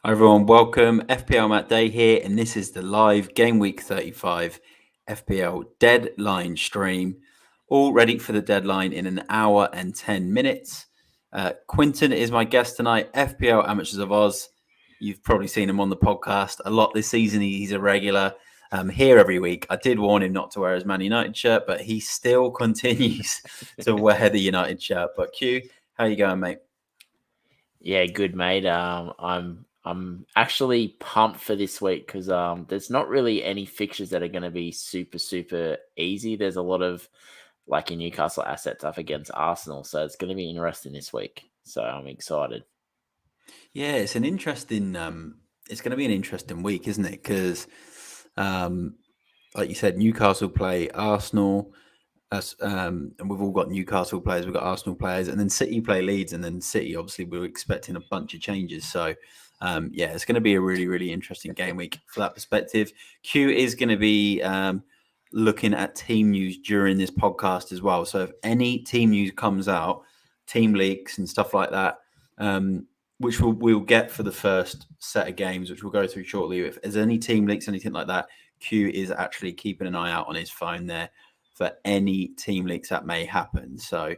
Hi everyone, welcome. FPL Matt Day here, and this is the live Game Week 35 FPL deadline stream. All ready for the deadline in an hour and 10 minutes. Quinton is my guest tonight, FPL Amateurs of Oz. You've probably seen him on the podcast a lot this season. He's a regular here every week. I did warn him not to wear his Man United shirt, but he still continues to wear the United shirt. But Q, how you going, mate? Yeah, good, mate. I'm actually pumped for this week because there's not really any fixtures that are going to be super easy. There's a lot of like in Newcastle assets up against Arsenal, so it's going to be interesting this week. So I'm excited. Yeah, it's an interesting. It's going to be an interesting week, isn't it? Because, like you said, Newcastle play Arsenal, and we've all got Newcastle players. We've got Arsenal players, and then City play Leeds, and then City. Obviously, we're expecting a bunch of changes. So, yeah, it's going to be a really interesting game week for that perspective. Q is going to be looking at team news during this podcast as well. So, if any team news comes out, team leaks and stuff like that. Which we'll get for the first set of games, which we'll go through shortly. If there's any team leaks, anything like that, Q is actually keeping an eye out on his phone there for any team leaks that may happen. So,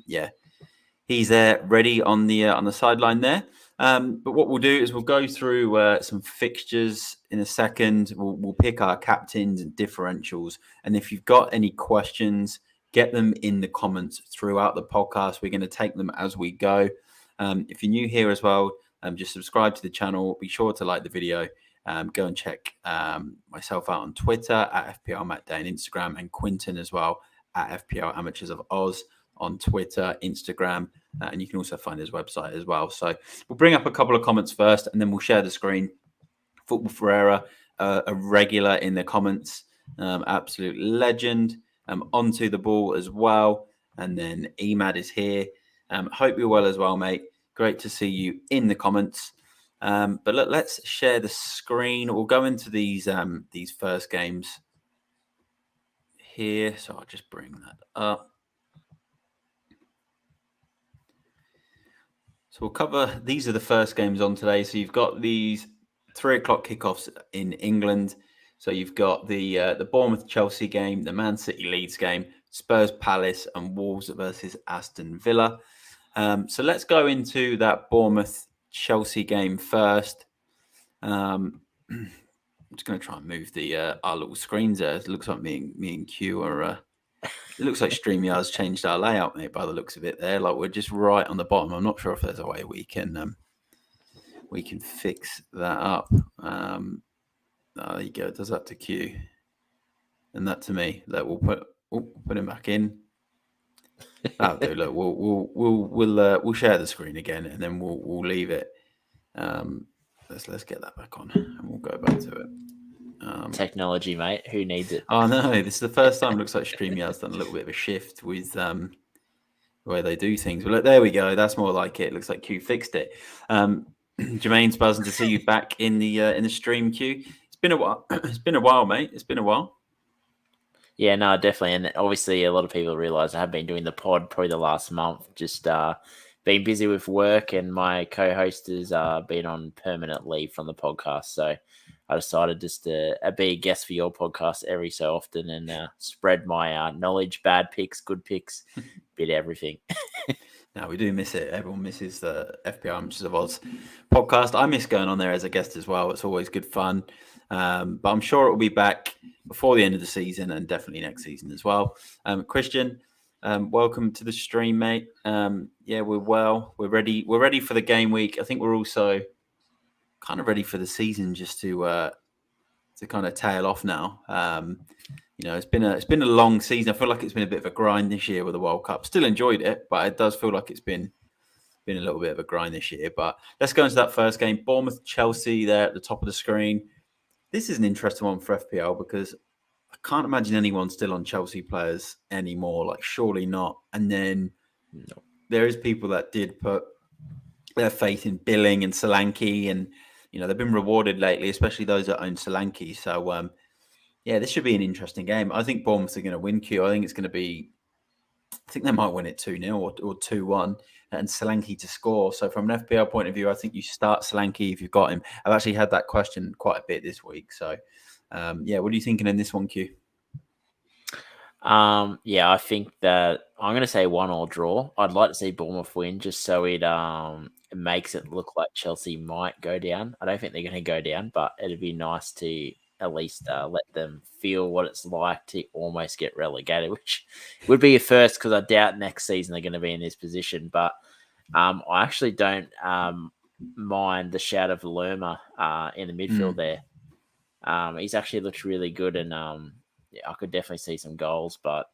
yeah, he's there ready on the sideline there. But what we'll do is we'll go through some fixtures in a second. We'll pick our captains and differentials. And if you've got any questions, get them in the comments throughout the podcast. We're going to take them as we go. If you're new here as well, just subscribe to the channel. Be sure to like the video. Go and check myself out on Twitter at FPL Matt Day and Instagram, and Quinton as well at FPL Amateurs of Oz on Twitter, Instagram, and you can also find his website as well. So we'll bring up a couple of comments first, and then we'll share the screen. Football Ferreira, a regular in the comments, absolute legend. Onto the ball as well, and then Emad is here. Hope you're well as well, mate. Great to see you in the comments. But look, let's share the screen. We'll go into these first games here. So I'll just bring that up. So we'll cover, these are the first games on today. So you've got these 3 o'clock kickoffs in England. So you've got the Bournemouth Chelsea game, the Man City Leeds game, Spurs Palace, and Wolves versus Aston Villa. So let's go into that Bournemouth Chelsea game first. I'm just going to try and move the our little screens there. It looks like me and Q are. It looks like StreamYard's changed our layout, mate. By the looks of it, there, like we're just right on the bottom. I'm not sure if there's a way we can fix that up. There you go. It does that to Q, and that to me. That we'll put him back in. That'll do. Look, we'll share the screen again, and then we'll leave it. Let's get that back on, and we'll go back to it. Technology, mate. Who needs it? Oh no, this is the first time it looks like StreamYard's done a little bit of a shift with the way they do things. But look, there we go. That's more like it. It looks like Q fixed it. Jermaine's buzzing to see you back in the stream, Q. It's been a while. It's been a while, mate. It's been a while. Yeah, no, definitely. And obviously a lot of people realize I have been doing the pod probably the last month, just been busy with work, and my co-host has been on permanent leave from the podcast. So I decided just to be a guest for your podcast every so often and spread my knowledge, bad picks, good picks, bit everything. No, we do miss it. Everyone misses the FPL Amateurs of Oz podcast. I miss going on there as a guest as well. It's always good fun. But I'm sure it will be back before the end of the season and definitely next season as well. Christian, welcome to the stream, mate. Yeah, we're well. We're ready. We're ready for the game week. I think we're also kind of ready for the season just to kind of tail off now. You know, it's been a long season. I feel like it's been a bit of a grind this year with the World Cup. Still enjoyed it, but it does feel like it's been a little bit of a grind this year. But let's go into that first game. Bournemouth Chelsea there at the top of the screen. This is an interesting one for FPL because I can't imagine anyone still on Chelsea players anymore. Like, surely not. And then there is people that did put their faith in Billing and Solanke, and you know they've been rewarded lately, especially those that own Solanke. So yeah, this should be an interesting game. I think Bournemouth are going to win. Q. I think it's going to be think they might win it 2-0 or 2-1, and Solanke to score. So from an FPL point of view, I think you start Solanke if you've got him. I've actually had that question quite a bit this week. So, yeah, what are you thinking in this one, Q? Yeah, I think that I'm going to say 1-1 draw. I'd like to see Bournemouth win just so it makes it look like Chelsea might go down. I don't think they're going to go down, but it'd be nice to at least let them feel what it's like to almost get relegated, which would be a first because I doubt next season they're going to be in this position. But I actually don't mind the shout of Lerma in the midfield there. He's actually looked really good, and yeah, I could definitely see some goals. But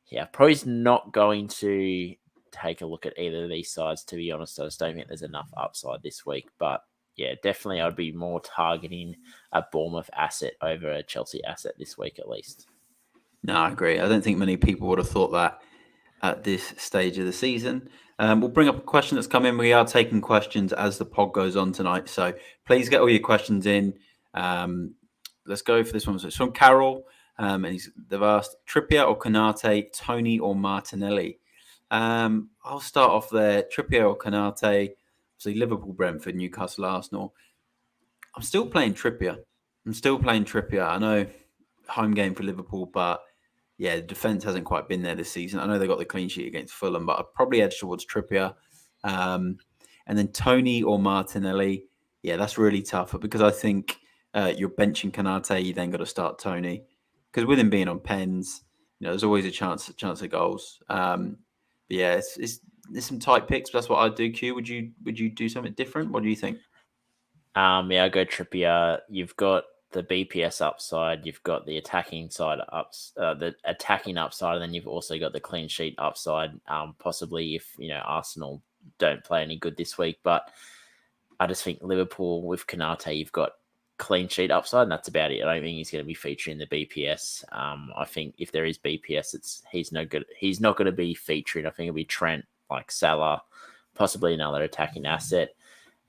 yeah, probably not going to take a look at either of these sides, to be honest. I just don't think there's enough upside this week. But yeah, definitely I'd be more targeting a Bournemouth asset over a Chelsea asset this week at least. No, I agree. I don't think many people would have thought that at this stage of the season. We'll bring up a question that's come in. We are taking questions as the pod goes on tonight. So please get all your questions in. Let's go for this one. So it's from Carol. And they've asked Trippier or Konate, Tony or Martinelli. I'll start off there. Trippier or Konate. Obviously, Liverpool, Brentford, Newcastle, Arsenal. I'm still playing Trippier. I know home game for Liverpool, but yeah, the defence hasn't quite been there this season. I know they got the clean sheet against Fulham, but I'd probably edge towards Trippier. And then Tony or Martinelli. Yeah, that's really tough because I think you're benching Konate, you then got to start Tony. Because with him being on pens, there's always a chance of goals. But yeah, there's some tight picks. But that's what I'd do. Q, would you do something different? What do you think? Yeah, I go Trippier. You've got the BPS upside, you've got the attacking side the attacking upside, and then you've also got the clean sheet upside. Possibly if Arsenal don't play any good this week, but I just think Liverpool with Konate, you've got clean sheet upside, and that's about it. I don't think he's going to be featuring the BPS. I think if there is BPS, he's no good. He's not going to be featuring. I think it'll be Trent, like Salah, possibly another attacking asset.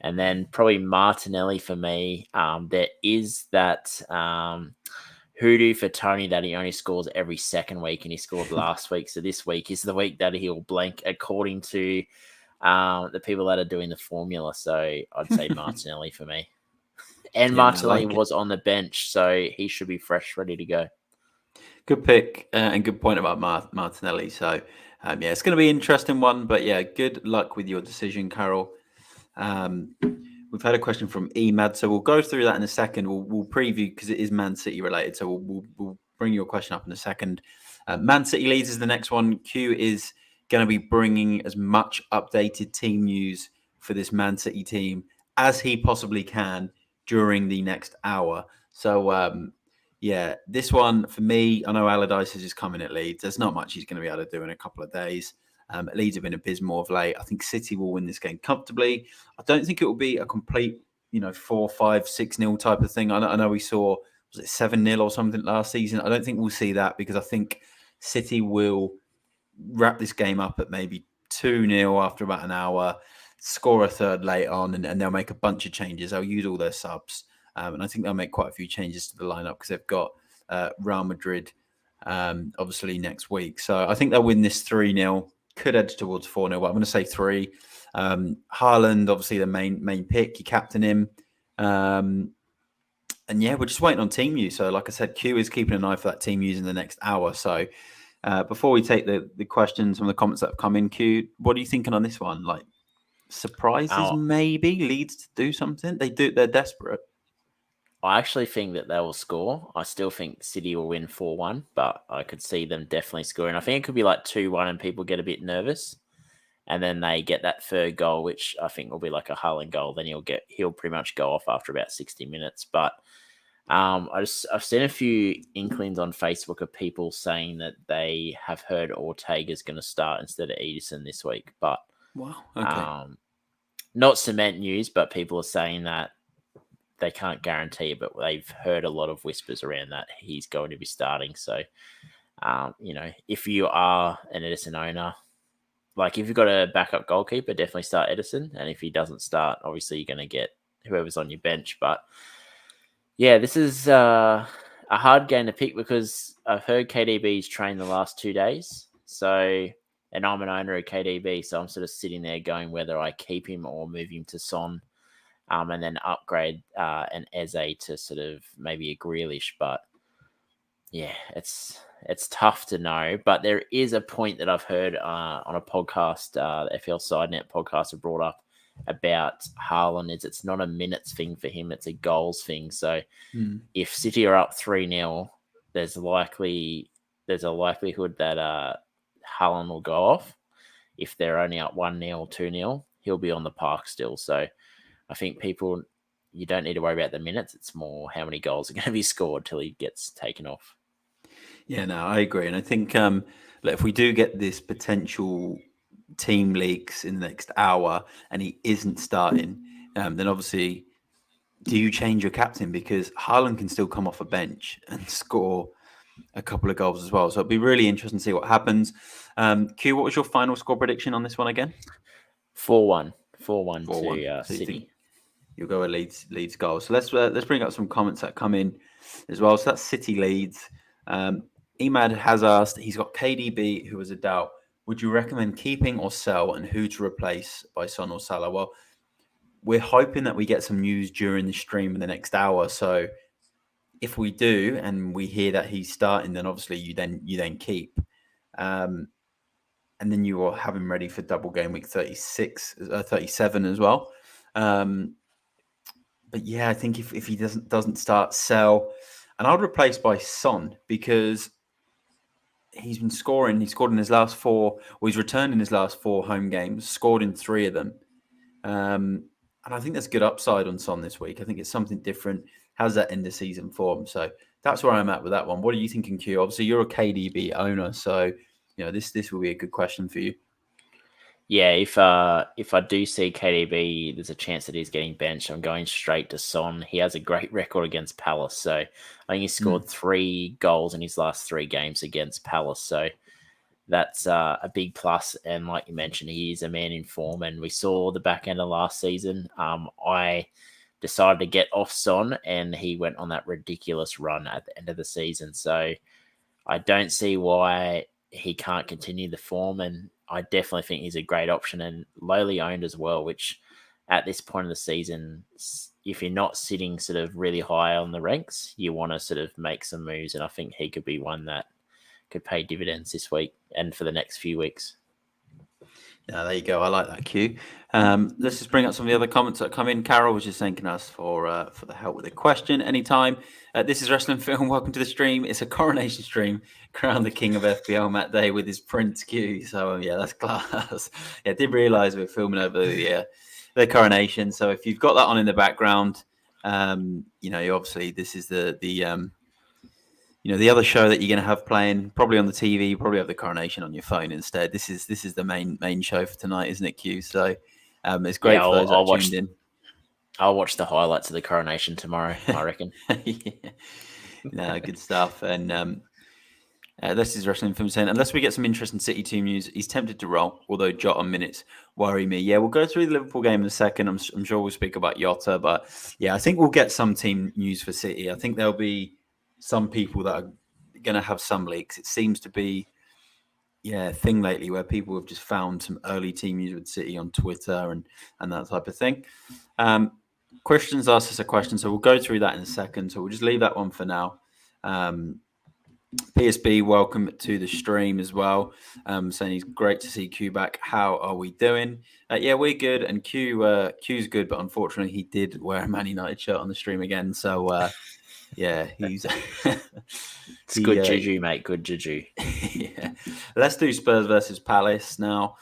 And then probably Martinelli for me. There is that hoodoo for Tony that he only scores every second week, and he scored last week. So this week is the week that he'll blank, according to the people that are doing the formula. So I'd say Martinelli for me. And Yeah, Martinelli was on the bench, so he should be fresh, ready to go. Good pick and good point about Martinelli. So, yeah, it's going to be an interesting one. But yeah, good luck with your decision, Carol. We've had a question from Emad, so we'll go through that in a second. We'll preview because it is Man City related. So we'll bring your question up in a second. Man City Leeds is the next one. Q is going to be bringing as much updated team news for this Man City team as he possibly can during the next hour. So, yeah, this one for me, I know Allardyce is just coming at Leeds. There's not much he's going to be able to do in a couple of days. Leeds have been abysmal of late. I think City will win this game comfortably. I don't think it will be a complete, 4, 5, 6-0 type of thing. I know we saw, was it 7-0 or something last season? I don't think we'll see that because I think City will wrap this game up at maybe 2-0 after about an hour, score a third late on, and they'll make a bunch of changes. They'll use all their subs. And I think they'll make quite a few changes to the lineup because they've got Real Madrid, obviously, next week. So I think they'll win this 3-0. Could edge towards 4-0, but I'm going to say 3. Haaland, obviously, the main pick. You captain him. And yeah, we're just waiting on team news. So like I said, Q is keeping an eye for that team news in the next hour. So before we take the questions from the comments that have come in, Q, what are you thinking on this one? Like surprises, maybe Leeds to do something? They're desperate. I actually think that they will score. I still think City will win 4-1, but I could see them definitely scoring. I think it could be like 2-1 and people get a bit nervous. And then they get that third goal, which I think will be like a Haaland goal. Then he'll pretty much go off after about 60 minutes. But I've seen a few inklings on Facebook of people saying that they have heard Ortega's going to start instead of Edison this week. But wow, okay. Not cement news, but people are saying that they can't guarantee it, but they've heard a lot of whispers around that he's going to be starting. So, if you are an Edison owner, like if you've got a backup goalkeeper, definitely start Edison. And if he doesn't start, obviously you're going to get whoever's on your bench. But yeah, this is a hard game to pick because I've heard KDB's trained the last 2 days. So and I'm an owner of KDB, so I'm sort of sitting there going whether I keep him or move him to Son, and then upgrade an Eze to sort of maybe a Grealish. But yeah, it's tough to know. But there is a point that I've heard on a podcast, the FL Sidenet podcast, have brought up about Haaland. It's not a minutes thing for him; it's a goals thing. So if City are up 3-0, there's a likelihood that Haaland will go off. If they're only up 1-0, 2-0, he'll be on the park still. So I think you don't need to worry about the minutes. It's more how many goals are going to be scored till he gets taken off. Yeah, no, I agree. And I think if we do get this potential team leaks in the next hour and he isn't starting, then obviously, do you change your captain? Because Haaland can still come off a bench and score a couple of goals as well. So it'll be really interesting to see what happens. Q, what was your final score prediction on this one again? 4-1. 4-1 to so City. You'll go with Leeds goal. So let's bring up some comments that come in as well. So that's City Leeds. Emad has asked, he's got KDB, who was a doubt. Would you recommend keeping or sell, and who to replace by Son or Salah? Well, we're hoping that we get some news during the stream in the next hour. So if we do, and we hear that he's starting, then obviously you then keep, and then you will have him ready for double game week 37 as well. But yeah, I think if he doesn't start, sell, and I would replace by Son, because he's been scoring. He scored in his last 4, or he's returned in his last 4 home games, scored in 3 of them. And I think there's good upside on Son this week. I think it's something different. How's that end of season form? So that's where I'm at with that one. What are you thinking, Q? Obviously, you're a KDB owner, so this will be a good question for you. Yeah, if I do see KDB, there's a chance that he's getting benched. I'm going straight to Son. He has a great record against Palace, so I think he scored 3 goals in his last 3 games against Palace. So that's a big plus. And like you mentioned, he is a man in form, and we saw the back end of last season. I decided to get off Son, and he went on that ridiculous run at the end of the season. So I don't see why he can't continue the form, and I definitely think he's a great option and lowly owned as well, which at this point of the season, if you're not sitting sort of really high on the ranks, you want to sort of make some moves, and I think he could be one that could pay dividends this week and for the next few weeks. Yeah, there you go. I like that, Q. Let's just bring up some of the other comments that come in. Carol was just thanking us for the help with the question. Anytime. This is Wrestling Film. Welcome to the stream. It's a coronation stream. Crown the king of FPL, Matt Day, with his Prince Q. So yeah, that's class. Yeah, I did realise we're filming over the coronation. So if you've got that on in the background, obviously this is the other show that you're going to have playing probably on the TV. You probably have the coronation on your phone instead. This is the main show for tonight, isn't it, Q? So it's great for those that tuned in. I'll watch the highlights of the coronation tomorrow, I reckon. No, good stuff. And this is Wrestling Film saying, unless we get some interesting City team news, he's tempted to roll, although Jota minutes worry me. Yeah, we'll go through the Liverpool game in a second. I'm sure we'll speak about Jota. But yeah, I think we'll get some team news for City. I think there'll be some people that are going to have some leaks. It seems to be a thing lately where people have just found some early team news with City on Twitter and that type of thing. Christian's asked us a question, so we'll go through that in a second. So we'll just leave that one for now. PSB, welcome to the stream as well. Saying he's great to see Q back. How are we doing? Yeah, we're good. And Q's good, but unfortunately he did wear a Man United shirt on the stream again. So yeah, he's it's good juju, mate. Good juju. Yeah. Let's do Spurs versus Palace now.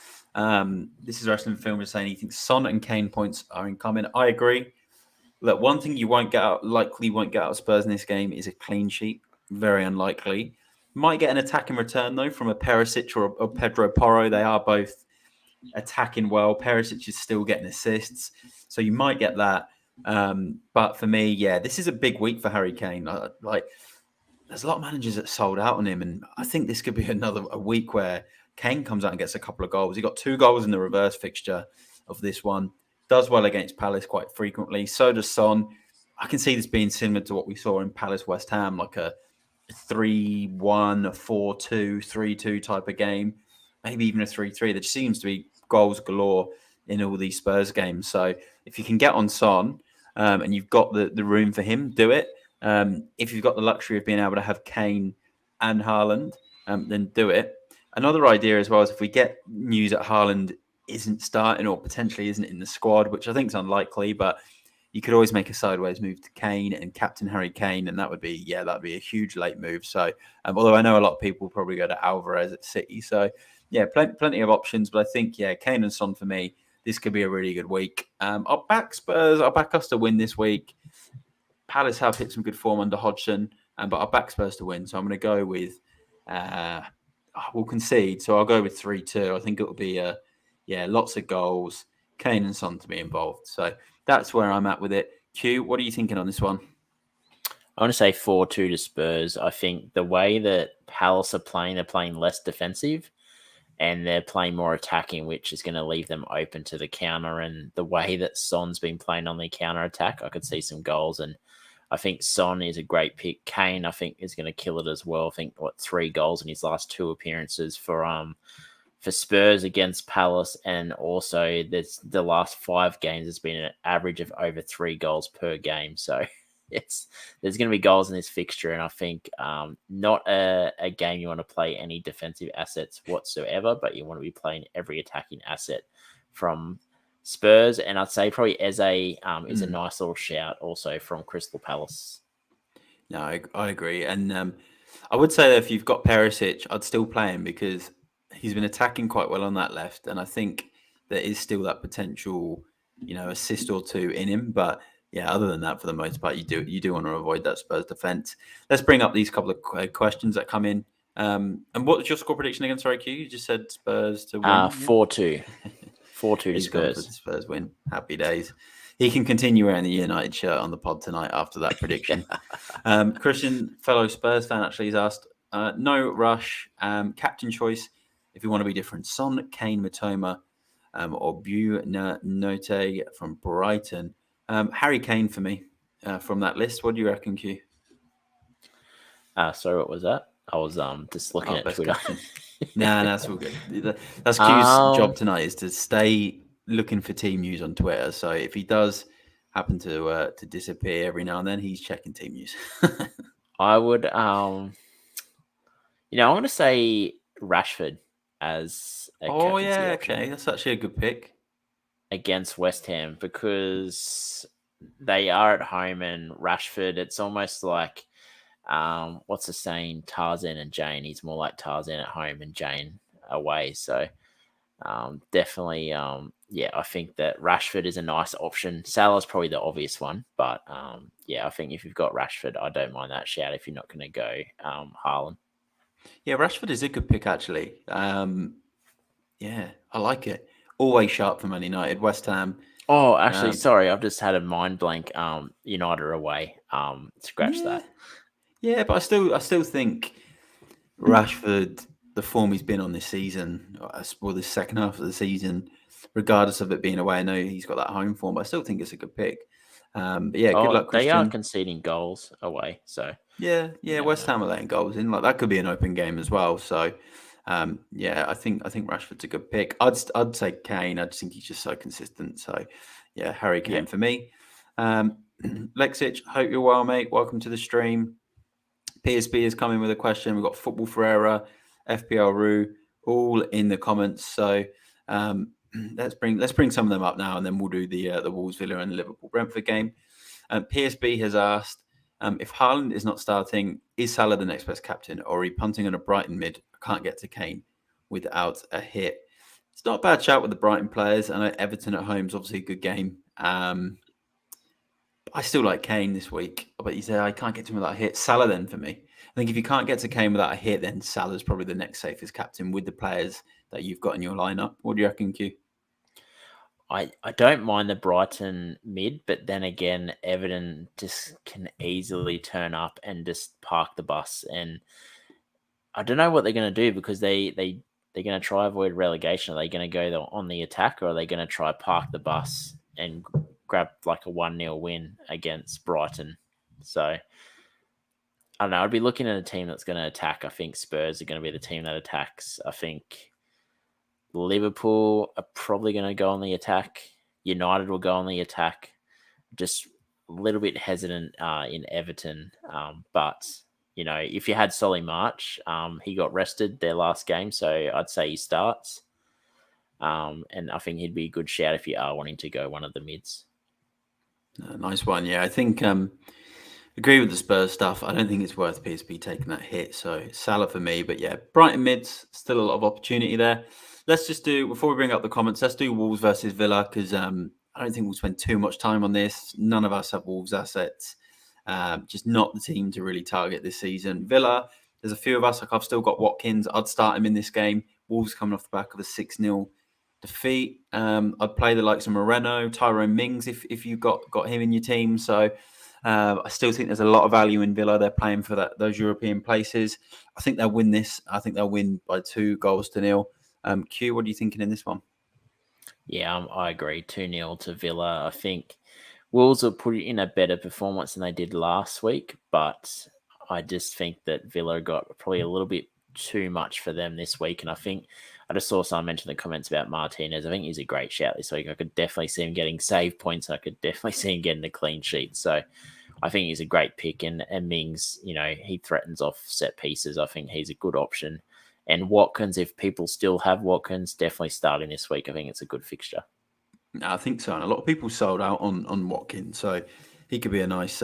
This is Wrestling Film is saying he thinks Son and Kane points are incoming. I agree. Look, one thing you likely won't get out of Spurs in this game is a clean sheet. Very unlikely. Might get an attacking return though from a Perisic or Pedro Porro. They are both attacking well. Perisic is still getting assists, so you might get that. But for me, yeah, this is a big week for Harry Kane. There's a lot of managers that sold out on him, and I think this could be a week where Kane comes out and gets a couple of goals. He got 2 goals in the reverse fixture of this one. Does well against Palace quite frequently. So does Son. I can see this being similar to what we saw in Palace West Ham, like a 3-1, a 4-2, 3-2 type of game. maybe even a 3-3. There just seems to be goals galore in all these Spurs games. So if you can get on Son and you've got the room for him, do it. If you've got the luxury of being able to have Kane and Haaland, then do it. Another idea as well is if we get news that Haaland isn't starting or potentially isn't in the squad, which I think is unlikely, but you could always make a sideways move to Kane and captain Harry Kane, and that would be a huge late move. So, although I know a lot of people will probably go to Alvarez at City, so yeah, plenty of options. But I think Kane and Son for me, this could be a really good week. I'll back Spurs. I'll back us to win this week. Palace have hit some good form under Hodgson, but I'll back Spurs to win. So I'm going to go with. We'll concede, so I'll go with 3-2. I think it'll be lots of goals, Kane and Son to be involved. So that's where I'm at with it. Q, what are you thinking on this one? I want to say 4-2 to Spurs. I think the way that Palace are playing, they're playing less defensive and they're playing more attacking, which is going to leave them open to the counter. And the way that Son's been playing on the counter attack, I could see some goals. And I think Son is a great pick. Kane, I think, is going to kill it as well. I think 3 goals in his last 2 appearances for Spurs against Palace, and also there's the last 5 games has been an average of over 3 goals per game. So there's going to be goals in this fixture, and I think not a game you want to play any defensive assets whatsoever, but you want to be playing every attacking asset from Spurs, and I'd say probably Eze is a nice little shout also from Crystal Palace. No, I agree, and I would say that if you've got Perisic, I'd still play him because he's been attacking quite well on that left, and I think there is still that potential, assist or 2 in him. But yeah, other than that, for the most part, you do want to avoid that Spurs defense. Let's bring up these couple of questions that come in. And what was your score prediction again? Sorry, Q. You just said Spurs to win. 4-2. 4-2 to Spurs. The Spurs win. Happy days. He can continue wearing the United shirt on the pod tonight after that prediction. Christian, fellow Spurs fan, actually has asked, no rush, captain choice, if you want to be different, Son, Kane, Matoma, or Note from Brighton. Harry Kane for me from that list. What do you reckon, Q? Sorry, what was that? I was just looking at Twitter. Nah, that's all good. That's Q's job tonight, is to stay looking for team news on Twitter. So if he does happen to disappear every now and then, he's checking team news. I would, I'm going to say Rashford as a captaincy option. Okay, that's actually a good pick against West Ham, because they are at home, and Rashford, it's almost like what's the saying, Tarzan and Jane. He's more like Tarzan at home and Jane away. So definitely, I think that Rashford is a nice option. Salah's probably the obvious one, but I think if you've got Rashford, I don't mind that shout if you're not going to go Haaland. Yeah, Rashford is a good pick, actually. I like it. Always sharp for Man United. West Ham. Oh, actually, sorry, I've just had a mind blank. United are away. Scratch that. Yeah, but I still think Rashford, the form he's been on this season, or the second half of the season, regardless of it being away, I know he's got that home form, but I still think it's a good pick. Good luck, Christian. They are conceding goals away, so yeah. West Ham are letting goals in. Like, that could be an open game as well. So, I think Rashford's a good pick. I'd say Kane. I just think he's just so consistent. So, yeah, Harry Kane for me. Lexic, hope you're well, mate. Welcome to the stream. PSB is coming with a question. We've got Football Ferreira, FPL Rue, all in the comments. So let's bring some of them up now, and then we'll do the Wolves Villa and Liverpool Brentford game. PSB has asked, if Haaland is not starting, is Salah the next best captain, or are he punting on a Brighton mid? I can't get to Kane without a hit. It's not a bad shout with the Brighton players. I know Everton at home is obviously a good game. I still like Kane this week, but you say I can't get to him without a hit. Salah then for me. I think if you can't get to Kane without a hit, then Salah's probably the next safest captain with the players that you've got in your lineup. What do you reckon, Q? I don't mind the Brighton mid, but then again, Everton just can easily turn up and just park the bus. And I don't know what they're going to do, because they're going to try avoid relegation. Are they going to go on the attack, or are they going to try park the bus and grab like a 1-0 win against Brighton? So I don't know. I'd be looking at a team that's going to attack. I think Spurs are going to be the team that attacks. I think Liverpool are probably going to go on the attack. United will go on the attack. Just a little bit hesitant in Everton. But, if you had Solly March, he got rested their last game, so I'd say he starts. And I think he'd be a good shout if you are wanting to go one of the mids. Nice one. Yeah, I think agree with the Spurs stuff. I don't think it's worth PSP taking that hit. So Salah for me. But yeah, Brighton mids, still a lot of opportunity there. Let's just do, before we bring up the comments, let's do Wolves versus Villa, because I don't think we'll spend too much time on this. None of us have Wolves assets. Just not the team to really target this season. Villa, there's a few of us. Like, I've still got Watkins. I'd start him in this game. Wolves coming off the back of a 6-0 defeat. I'd play the likes of Moreno, Tyrone Mings if you've got him in your team. So I still think there's a lot of value in Villa. They're playing for those European places. I think they'll win this. I think they'll win by 2-0. Q, what are you thinking in this one? Yeah, I agree. 2-0 to Villa. I think Wolves will put in a better performance than they did last week, but I just think that Villa got probably a little bit too much for them this week. And I think I just saw someone mention the comments about Martinez. I think he's a great shout this week. I could definitely see him getting save points. I could definitely see him getting a clean sheet. So I think he's a great pick. And Mings, he threatens off set pieces. I think he's a good option. And Watkins, if people still have Watkins, definitely starting this week. I think it's a good fixture. I think so. And a lot of people sold out on Watkins. So he could be a nice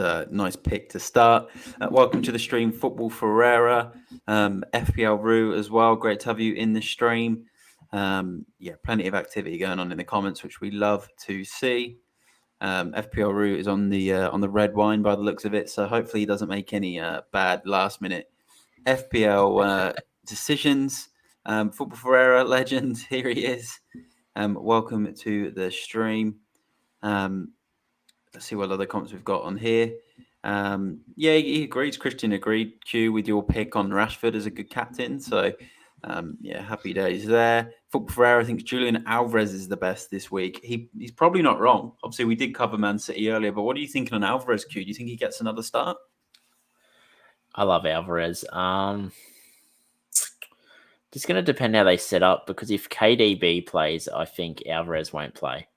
pick to start. Welcome to the stream, Football Ferreira, FPL Rue as well. Great to have you in the stream. Plenty of activity going on in the comments, which we love to see. FPL Rue is on the red wine by the looks of it. So hopefully he doesn't make any bad last minute FPL decisions. Football Ferreira legend, here he is. Welcome to the stream. Let's see what other comments we've got on here. He agrees. Christian agreed, Q, with your pick on Rashford as a good captain. So, happy days there. Football Ferreira thinks Julian Alvarez is the best this week. He's probably not wrong. Obviously, we did cover Man City earlier, but what are you thinking on Alvarez, Q? Do you think he gets another start? I love Alvarez. It's going to depend how they set up, because if KDB plays, I think Alvarez won't play.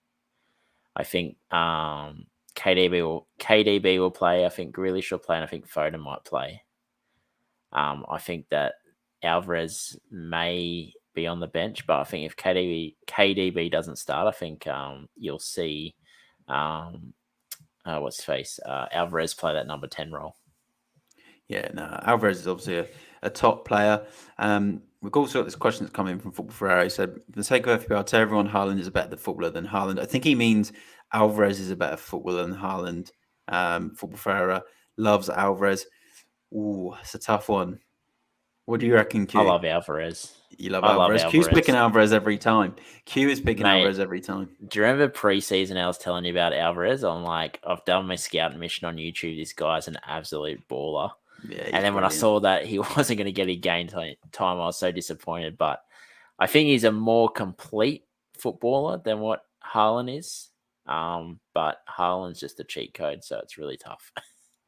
I think KDB will play. I think Grealish will play, and I think Foden might play. I think that Alvarez may be on the bench, but I think if KDB doesn't start, I think you'll see Alvarez play that number 10 role. Yeah, no, Alvarez is obviously a top player. We've also got this question that's coming from Football Ferrari. He said, for the sake of FPL, I'll tell everyone Haaland is a better footballer than Haaland. I think he means Alvarez is a better footballer than Haaland. Football Ferrari loves Alvarez. Ooh, it's a tough one. What do you reckon, Q? I love Alvarez. You love Alvarez. Q's picking Alvarez every time. Q is picking Alvarez every time. Do you remember pre-season I was telling you about Alvarez? I'm like, I've done my scouting mission on YouTube. This guy's an absolute baller. Yeah, and then when I saw that he wasn't going to get a game time, I was so disappointed. But I think he's a more complete footballer than what Haaland is. But Haaland's just a cheat code, so it's really tough.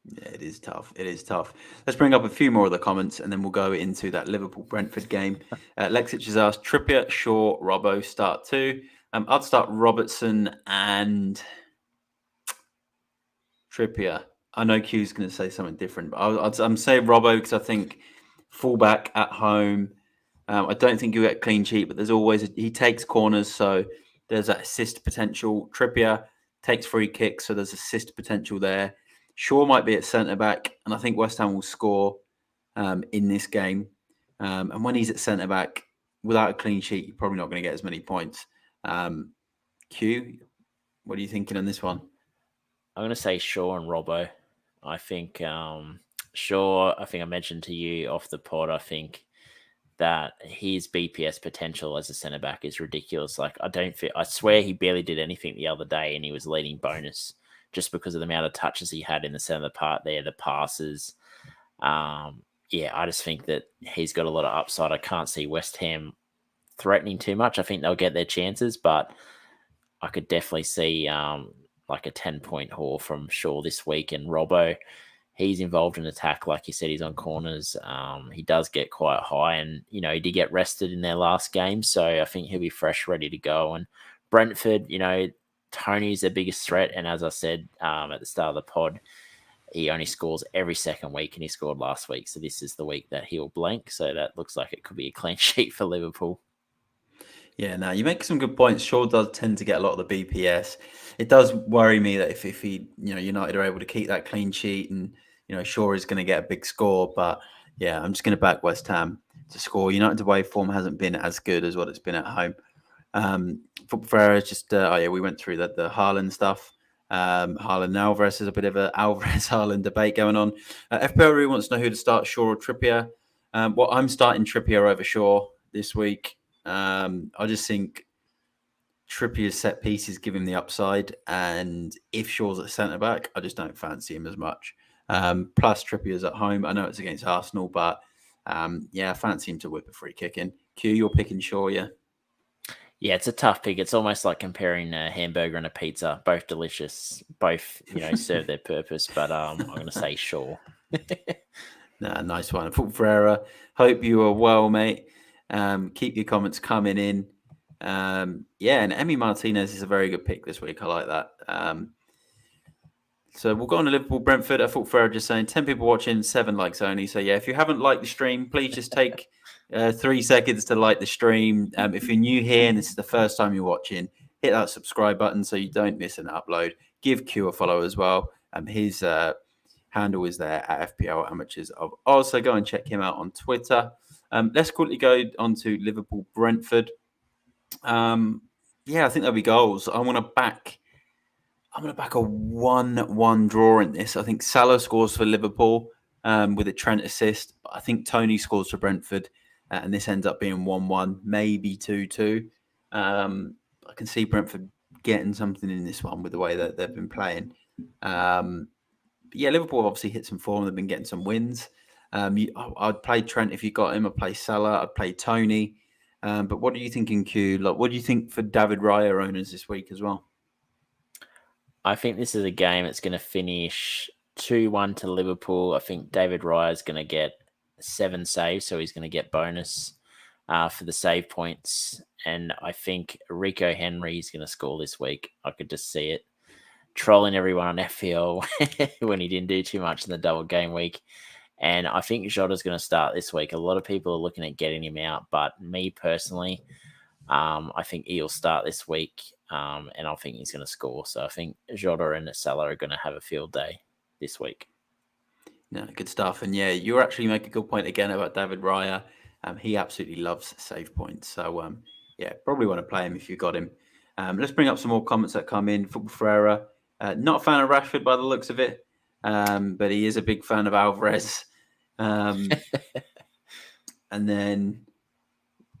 Yeah, it is tough. It is tough. Let's bring up a few more of the comments, and then we'll go into that Liverpool-Brentford game. Lexich has asked, Trippier, Shaw, Robbo, start 2. I'd start Robertson and Trippier. I know Q's going to say something different, but I'm saying Robbo because I think fullback at home. I don't think he'll get a clean sheet, but there's always he takes corners, so there's that assist potential. Trippier takes free kicks, so there's assist potential there. Shaw might be at centre back, and I think West Ham will score in this game. And when he's at centre back, without a clean sheet, you're probably not going to get as many points. Q, what are you thinking on this one? I'm going to say Shaw and Robbo. I think Shaw, I think I mentioned to you off the pod, I think that his BPS potential as a centre back is ridiculous. Like, I swear he barely did anything the other day, and he was leading bonus just because of the amount of touches he had in the centre of the part there, the passes. I just think that he's got a lot of upside. I can't see West Ham threatening too much. I think they'll get their chances, but I could definitely see like a 10-point haul from Shaw this week. And Robbo, he's involved in attack. Like you said, he's on corners. He does get quite high, and he did get rested in their last game, so I think he'll be fresh, ready to go. And Brentford, Tony's their biggest threat, and as I said at the start of the pod, he only scores every second week, and he scored last week, so this is the week that he'll blank. So that looks like it could be a clean sheet for Liverpool. Yeah, no, you make some good points. Shaw does tend to get a lot of the BPS. It does worry me that if he, United are able to keep that clean sheet, and Shaw is going to get a big score. But yeah, I'm just going to back West Ham to score. United's away form hasn't been as good as what it's been at home. Ferreira just, we went through the Haaland stuff. Haaland Alvarez is a bit of a Alvarez Haaland debate going on. FPL really wants to know who to start, Shaw or Trippier. I'm starting Trippier over Shaw this week. I just think Trippier's set pieces give him the upside, and if Shaw's at centre back, I just don't fancy him as much. Plus, Trippier's at home. I know it's against Arsenal, but I fancy him to whip a free kick in. Q, you're picking Shaw, yeah? Yeah, it's a tough pick. It's almost like comparing a hamburger and a pizza. Both delicious. Both, serve their purpose. But I'm going to say Shaw. Nice one. Ferreira, hope you are well, mate. Keep your comments coming in. And Emi Martinez is a very good pick this week. I like that. So we'll go on to Liverpool Brentford. I thought Ferreira just saying 10 people watching, 7 likes only. So if you haven't liked the stream, please just take 3 seconds to like the stream. If you're new here and this is the first time you're watching, hit that subscribe button so you don't miss an upload. Give Q a follow as well. His handle is there at FPL Amateurs of Oz. So go and check him out on Twitter. Let's quickly go on to Liverpool Brentford. I think there'll be goals. I'm going to back a 1-1 draw in this. I think Salah scores for Liverpool with a Trent assist. I think Tony scores for Brentford, and this ends up being 1-1, maybe 2-2. I can see Brentford getting something in this one with the way that they've been playing. Liverpool obviously hit some form. They've been getting some wins. I'd play Trent if you got him. I'd play Salah. I'd play Tony. But what are you thinking, Q? What do you think for David Raya owners this week as well? I think this is a game that's going to finish 2-1 to Liverpool. I think David Raya is going to get 7 saves, so he's going to get bonus for the save points. And I think Rico Henry is going to score this week. I could just see it. Trolling everyone on FPL when he didn't do too much in the double game week. And I think Jota's going to start this week. A lot of people are looking at getting him out, but me personally, I think he'll start this week, and I think he's going to score. So I think Jota and Salah are going to have a field day this week. No, good stuff. And you actually make a good point again about David Raya. He absolutely loves save points. So probably want to play him if you got him. Let's bring up some more comments that come in. Football Ferreira, not a fan of Rashford by the looks of it, but he is a big fan of Alvarez. And then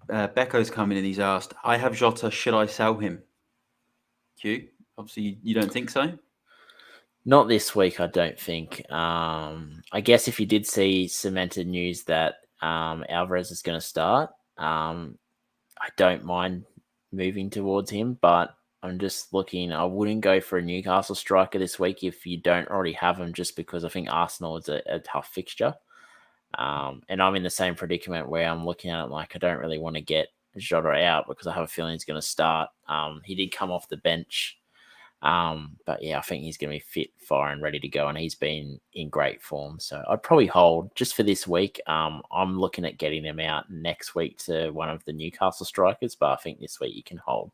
Becco's coming in. He's asked, I have Jota. Should I sell him? Q, obviously you don't think so? Not this week, I don't think. I guess if you did see cemented news that Alvarez is going to start, I don't mind moving towards him, but I'm just looking. I wouldn't go for a Newcastle striker this week if you don't already have him, just because I think Arsenal is a tough fixture. And I'm in the same predicament where I'm looking at it like I don't really want to get Jota out because I have a feeling he's going to start. He did come off the bench. But I think he's going to be fit, fire, and ready to go, and he's been in great form. So I'd probably hold just for this week. I'm looking at getting him out next week to one of the Newcastle strikers, but I think this week you can hold.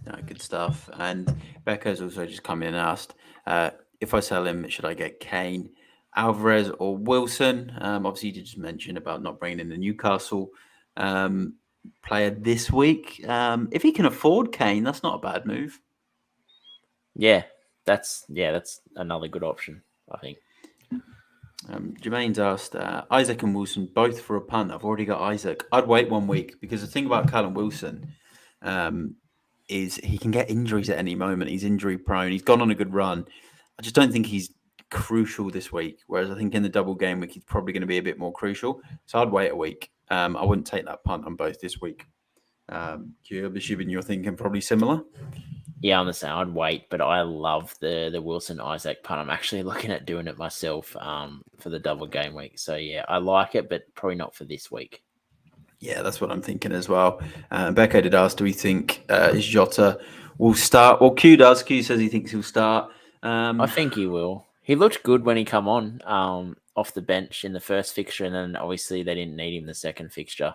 No, good stuff. And Becca's also just come in and asked, if I sell him, should I get Kane, Alvarez, or Wilson? Obviously, you did just mention about not bringing in the Newcastle player this week. If he can afford Kane, that's not a bad move. Yeah, that's another good option, I think. Jermaine's asked, Isaac and Wilson both for a punt. I've already got Isaac. I'd wait 1 week because the thing about Callum Wilson is he can get injuries at any moment. He's injury prone. He's gone on a good run. I just don't think he's crucial this week. Whereas I think in the double game week, he's probably going to be a bit more crucial. So I'd wait a week. I wouldn't take that punt on both this week. I'm assuming you're thinking probably similar. Yeah, I'm the same. I'd wait, but I love the Wilson Isaac punt. I'm actually looking at doing it myself for the double game week. So yeah, I like it, but probably not for this week. Yeah, that's what I'm thinking as well. Becco did ask, do we think Jota will start? Well, Q does. Q says he thinks he'll start. I think he will. He looked good when he come on off the bench in the first fixture, and then obviously they didn't need him the second fixture.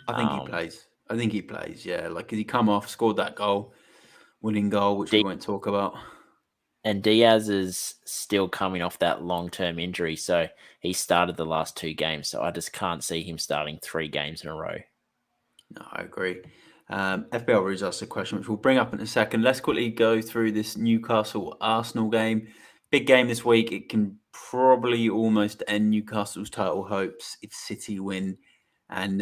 I think he plays. I think he plays. Yeah, like he come off, scored that goal, winning goal, which we won't talk about. And Diaz is still coming off that long-term injury, so he started the last 2 games. So I just can't see him starting 3 games in a row. No, I agree. FBL Ruse asked a question, which we'll bring up in a second. Let's quickly go through this Newcastle Arsenal game. Big game this week. It can probably almost end Newcastle's title hopes if City win and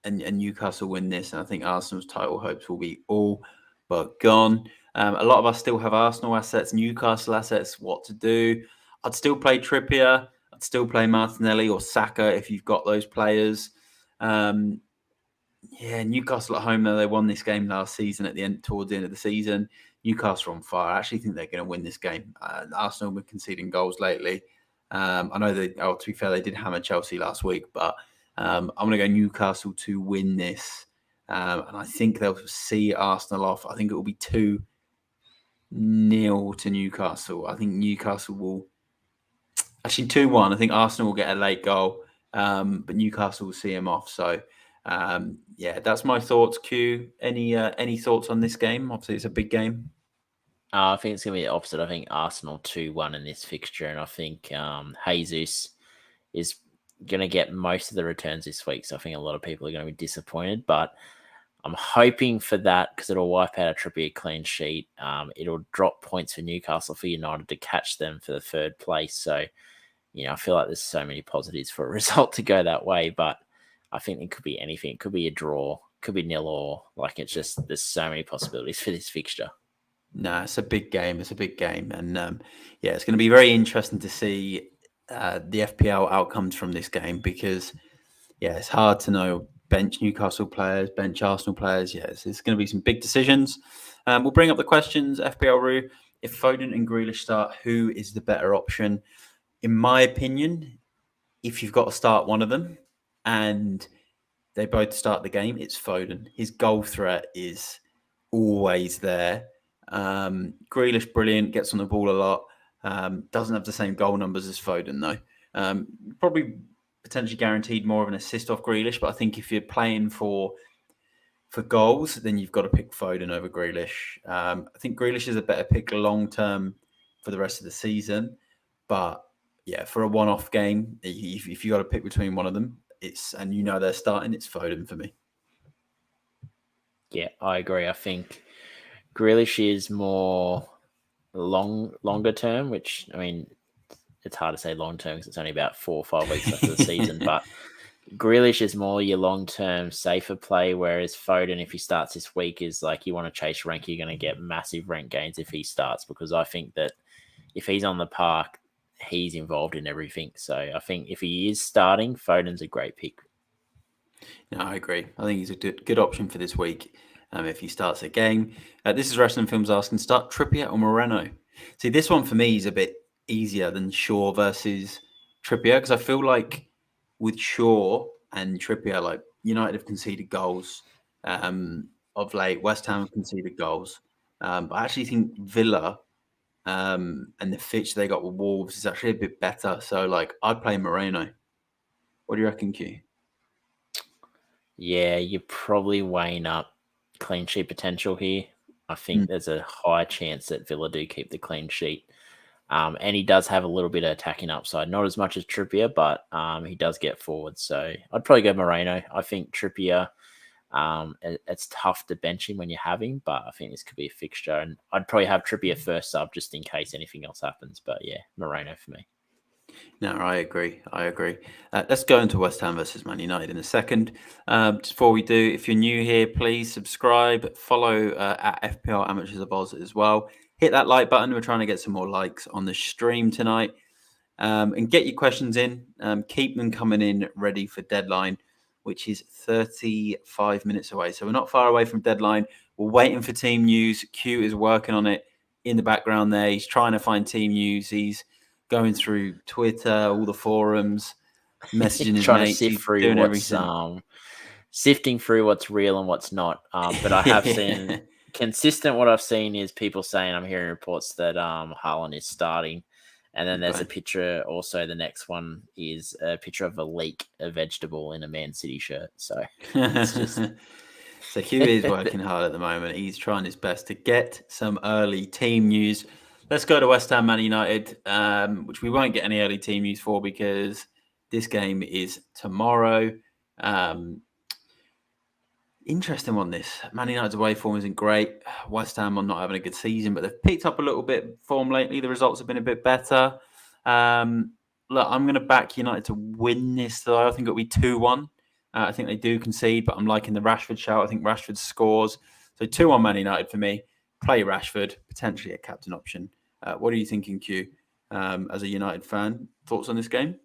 Newcastle win this. And I think Arsenal's title hopes will be all but gone. A lot of us still have Arsenal assets, Newcastle assets. What to do? I'd still play Trippier. I'd still play Martinelli or Saka if you've got those players. Yeah, Newcastle at home though, they won this game last season towards the end of the season. Newcastle on fire. I actually think they're going to win this game. Arsenal have been conceding goals lately. I know to be fair, they did hammer Chelsea last week, but I'm going to go Newcastle to win this. And I think they'll see Arsenal off. I think it will be 2-0 to Newcastle. I think Newcastle will actually 2-1. I think Arsenal will get a late goal, but Newcastle will see him off. So yeah, that's my thoughts. Q, any thoughts on this game? Obviously, it's a big game. I think it's going to be the opposite. I think Arsenal 2-1 in this fixture, and I think Jesus is going to get most of the returns this week. So I think a lot of people are going to be disappointed, but I'm hoping for that because it'll wipe out a Trippier clean sheet. It'll drop points for Newcastle for United to catch them for the 3rd place. So, I feel like there's so many positives for a result to go that way, but I think it could be anything. It could be a draw, could be 0-0. Like there's so many possibilities for this fixture. No, it's a big game. It's a big game, and yeah, it's going to be very interesting to see the FPL outcomes from this game because yeah, it's hard to know bench Newcastle players, bench Arsenal players. Yeah, it's going to be some big decisions. We'll bring up the questions. FPL Rue, if Foden and Grealish start, who is the better option? In my opinion, if you've got to start one of them and they both start the game, it's Foden. His goal threat is always there. Grealish, brilliant, gets on the ball a lot. Doesn't have the same goal numbers as Foden, though. Probably potentially guaranteed more of an assist off Grealish, but I think if you're playing for goals, then you've got to pick Foden over Grealish. I think Grealish is a better pick long term for the rest of the season, but yeah, for a one-off game, if you got to pick between one of them, and they're starting, it's Foden for me. Yeah, I agree. I think Grealish is more longer term, which I mean, it's hard to say long term because it's only about 4 or 5 weeks left of the season. But Grealish is more your long term safer play, whereas Foden, if he starts this week, is like you want to chase rank, you're going to get massive rank gains if he starts because I think that if he's on the park, he's involved in everything. So I think if he is starting, Foden's a great pick. No, I agree. I think he's a good option for this week if he starts a game. This is Wrestling Films asking, start Trippier or Moreno? See, this one for me is a bit easier than Shaw versus Trippier because I feel like with Shaw and Trippier, like United have conceded goals of late. West Ham have conceded goals. But I actually think Villa and the fixture they got with Wolves is actually a bit better. So, like, I'd play Moreno. What do you reckon, Q? Yeah, you're probably weighing up clean sheet potential here. I think there's a high chance that Villa do keep the clean sheet. And he does have a little bit of attacking upside, not as much as Trippier, but he does get forward. So I'd probably go Moreno. I think Trippier, it's tough to bench him when you have him, but I think this could be a fixture. And I'd probably have Trippier first sub just in case anything else happens. But yeah, Moreno for me. No, I agree. Let's go into West Ham versus Man United in a second. Just before we do, if you're new here, please subscribe, follow at FPL Amateurs of Oz as well. Hit that like button. We're trying to get some more likes on the stream tonight. And get your questions in. Keep them coming in ready for deadline, which is 35 minutes away. So we're not far away from deadline. We're waiting for team news. Q is working on it in the background there. He's trying to find team news. He's going through Twitter, all the forums, messaging his trying to mates. sift He's through doing what's everything. sifting through what's real and what's not. But I have seen consistent. What I've seen is people saying, I'm hearing reports that Haaland is starting, and then there's a picture. Also, the next one is a picture of a vegetable in a Man City shirt. So it's just. So Q is working hard at the moment. He's trying his best to get some early team news. Let's go to West Ham Man United, which we won't get any early team news for because this game is tomorrow. Interesting one, this. Man United's away form isn't great. West Ham are not having a good season, but they've picked up a little bit form lately. The results have been a bit better. Look, I'm going to back United to win this, though. I think it'll be 2-1. I think they do concede, but I'm liking the Rashford shout. I think Rashford scores. So 2-1 Man United for me. Play Rashford, potentially a captain option. What are you thinking, Q, as a United fan? Thoughts on this game?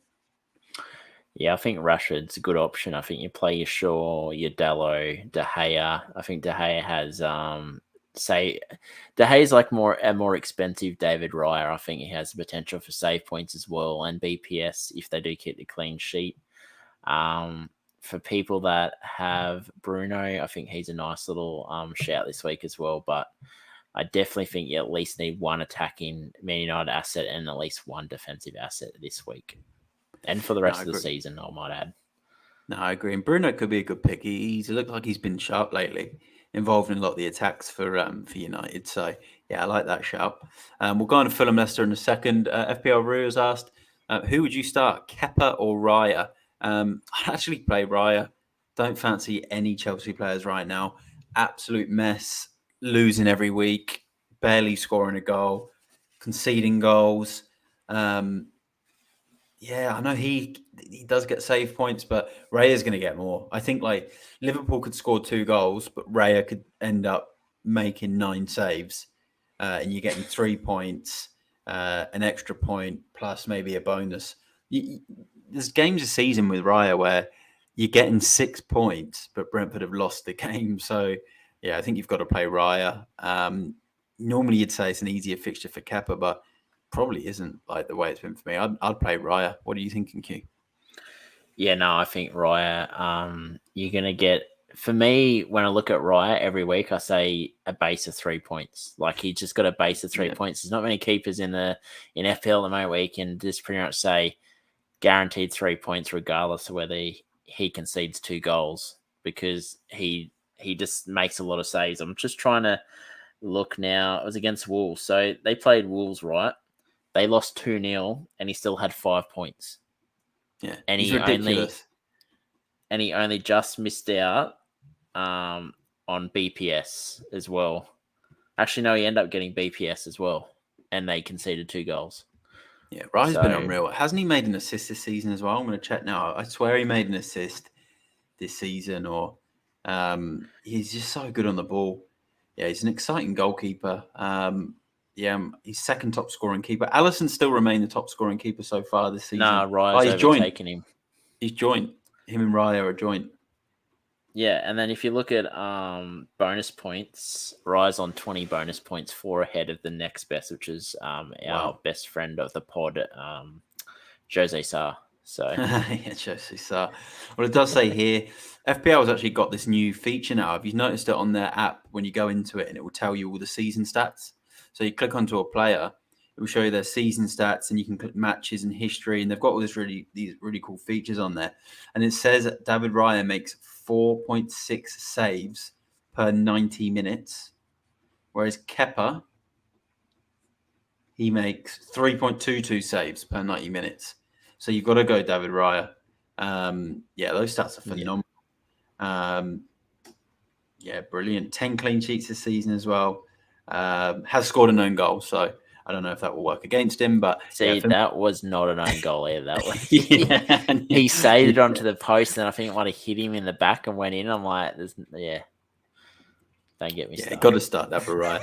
Yeah, I think Rashford's a good option. I think you play your Shaw, your Dallo, De Gea. I think De Gea has De Gea's like a more expensive David Raya. I think he has the potential for save points as well and BPS if they do keep the clean sheet. For people that have Bruno, I think he's a nice little shout this week as well. But I definitely think you at least need one attacking Man United asset and at least one defensive asset this week. And for the rest of the season, I might add. No, I agree. And Bruno could be a good pick. He's looked like he's been sharp lately, involved in a lot of the attacks for United. So, yeah, I like that shout. We'll go on to Fulham Leicester in a second. FPL Rue has asked, who would you start, Kepa or Raya? I'd actually play Raya. Don't fancy any Chelsea players right now. Absolute mess. Losing every week. Barely scoring a goal. Conceding goals. Yeah, I know he does get save points, but Raya's going to get more. I think like Liverpool could score 2 goals, but Raya could end up making 9 saves, and you're getting 3 points, an extra point plus maybe a bonus. There's games a season with Raya where you're getting 6 points, but Brentford have lost the game. So yeah, I think you've got to play Raya. Normally you'd say it's an easier fixture for Kepa, but probably isn't like the way it's been for me. I'd play Raya. What are you thinking, Q? Yeah, no, I think Raya, you're going to get, for me, when I look at Raya every week, I say a base of 3 points. Like he just got a base of 3 points. There's not many keepers in FPL at the moment where you can just pretty much say guaranteed 3 points regardless of whether he concedes 2 goals because he just makes a lot of saves. I'm just trying to look now. It was against Wolves. So they played Wolves, right? They lost 2-0 and he still had 5 points. Yeah, and he's ridiculous. He only just missed out on BPS as well. Actually, no, he ended up getting BPS as well, and they conceded 2 goals. Yeah, Raya's been unreal. Hasn't he made an assist this season as well? I'm going to check now. I swear he made an assist this season, or he's just so good on the ball. Yeah, he's an exciting goalkeeper. He's second top scoring keeper. Alisson still remain the top scoring keeper so far this season. Nah, Raya's overtaken him. He's joint. Him and Raya are joint. Yeah, and then if you look at bonus points, Raya's on 20 bonus points, 4 ahead of the next best, which is our best friend of the pod, Jose Sarr. So yeah, Jose Sarr. Well, it does say here, FPL has actually got this new feature now. Have you noticed it on their app when you go into it and it will tell you all the season stats? So you click onto a player, it will show you their season stats and you can click matches and history. And they've got all these really cool features on there. And it says that David Raya makes 4.6 saves per 90 minutes. Whereas Kepa, he makes 3.22 saves per 90 minutes. So you've got to go David Raya. Those stats are phenomenal. Brilliant. 10 clean sheets this season as well. Has scored an own goal, so I don't know if that will work against him. But that was not an own goal either. That was he saved it onto the post, and I think it might have hit him in the back and went in. I'm like, don't get me started. Got to start that, Raya.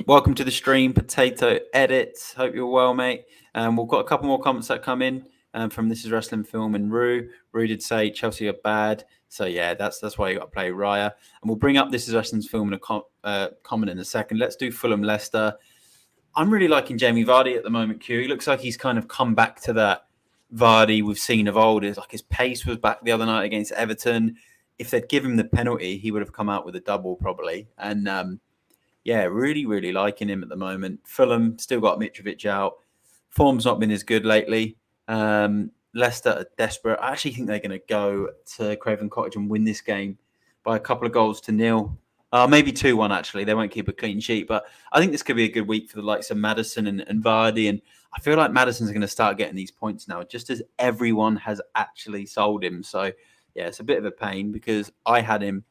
Welcome to the stream, Potato Edit. Hope you're well, mate. We've got a couple more comments that come in. from This Is Wrestling Film and Rue. Rue did say Chelsea are bad. So, yeah, that's why you got to play Raya. And we'll bring up This Is Wrestling's Film in a comment in a second. Let's do Fulham-Leicester. I'm really liking Jamie Vardy at the moment, Q. He looks like he's kind of come back to that Vardy we've seen of old. It's like his pace was back the other night against Everton. If they'd give him the penalty, he would have come out with a double probably. And really, really liking him at the moment. Fulham still got Mitrovic out. Form's not been as good lately. Leicester are desperate. I actually think they're going to go to Craven Cottage and win this game by a couple of goals to nil. Maybe 2-1, actually. They won't keep a clean sheet. But I think this could be a good week for the likes of Maddison and Vardy. And I feel like Maddison's going to start getting these points now, just as everyone has actually sold him. So, yeah, it's a bit of a pain because I had him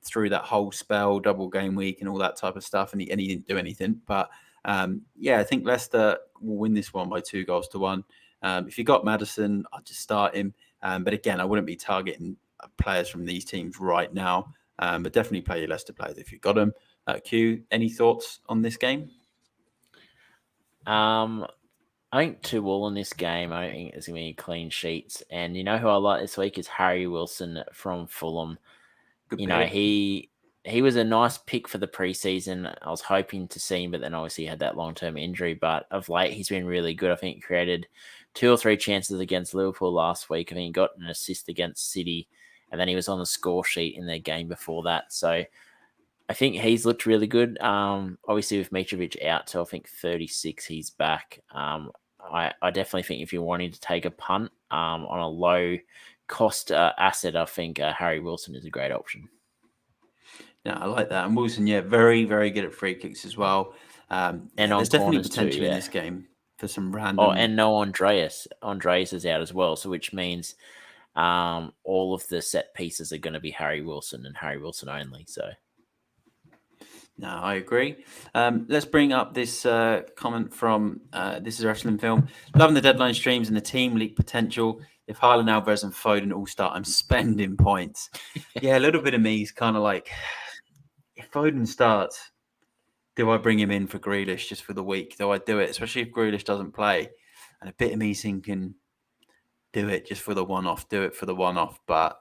through that whole spell, double game week and all that type of stuff. And he didn't do anything. But, I think Leicester will win this one by 2-1. If you got Maddison, I'd just start him. But again, I wouldn't be targeting players from these teams right now. But definitely play your Leicester players if you've got them. Q, any thoughts on this game? I think 2-2 in this game. I don't think there's going to be clean sheets. And you know who I like this week is Harry Wilson from Fulham. Good you know, pick. he was a nice pick for the preseason. I was hoping to see him, but then obviously he had that long-term injury. But of late, he's been really good. I think he created 2 or 3 chances against Liverpool last week. I think he got an assist against City, and then he was on the score sheet in their game before that. So I think he's looked really good. Obviously with Mitrovic out till I think 36, he's back. I definitely think if you're wanting to take a punt on a low cost asset, I think Harry Wilson is a great option. Yeah, I like that. And Wilson, very, very good at free kicks as well. And there's definitely potential too, in this game for some random. Oh, and no Andreas. Andreas is out as well, so which means all of the set pieces are going to be Harry Wilson and Harry Wilson only. So. No, I agree. Let's bring up this comment from This Is Wrestling Film. Loving the deadline streams and the team league potential. If Haaland, Alvarez and Foden all start, I'm spending points. Yeah, a little bit of me is kind of like, if Foden starts, do I bring him in for Grealish just for the week? Do I do it? Especially if Grealish doesn't play. And a bit of me thinking, do it just for the one-off. Do it for the one-off. But,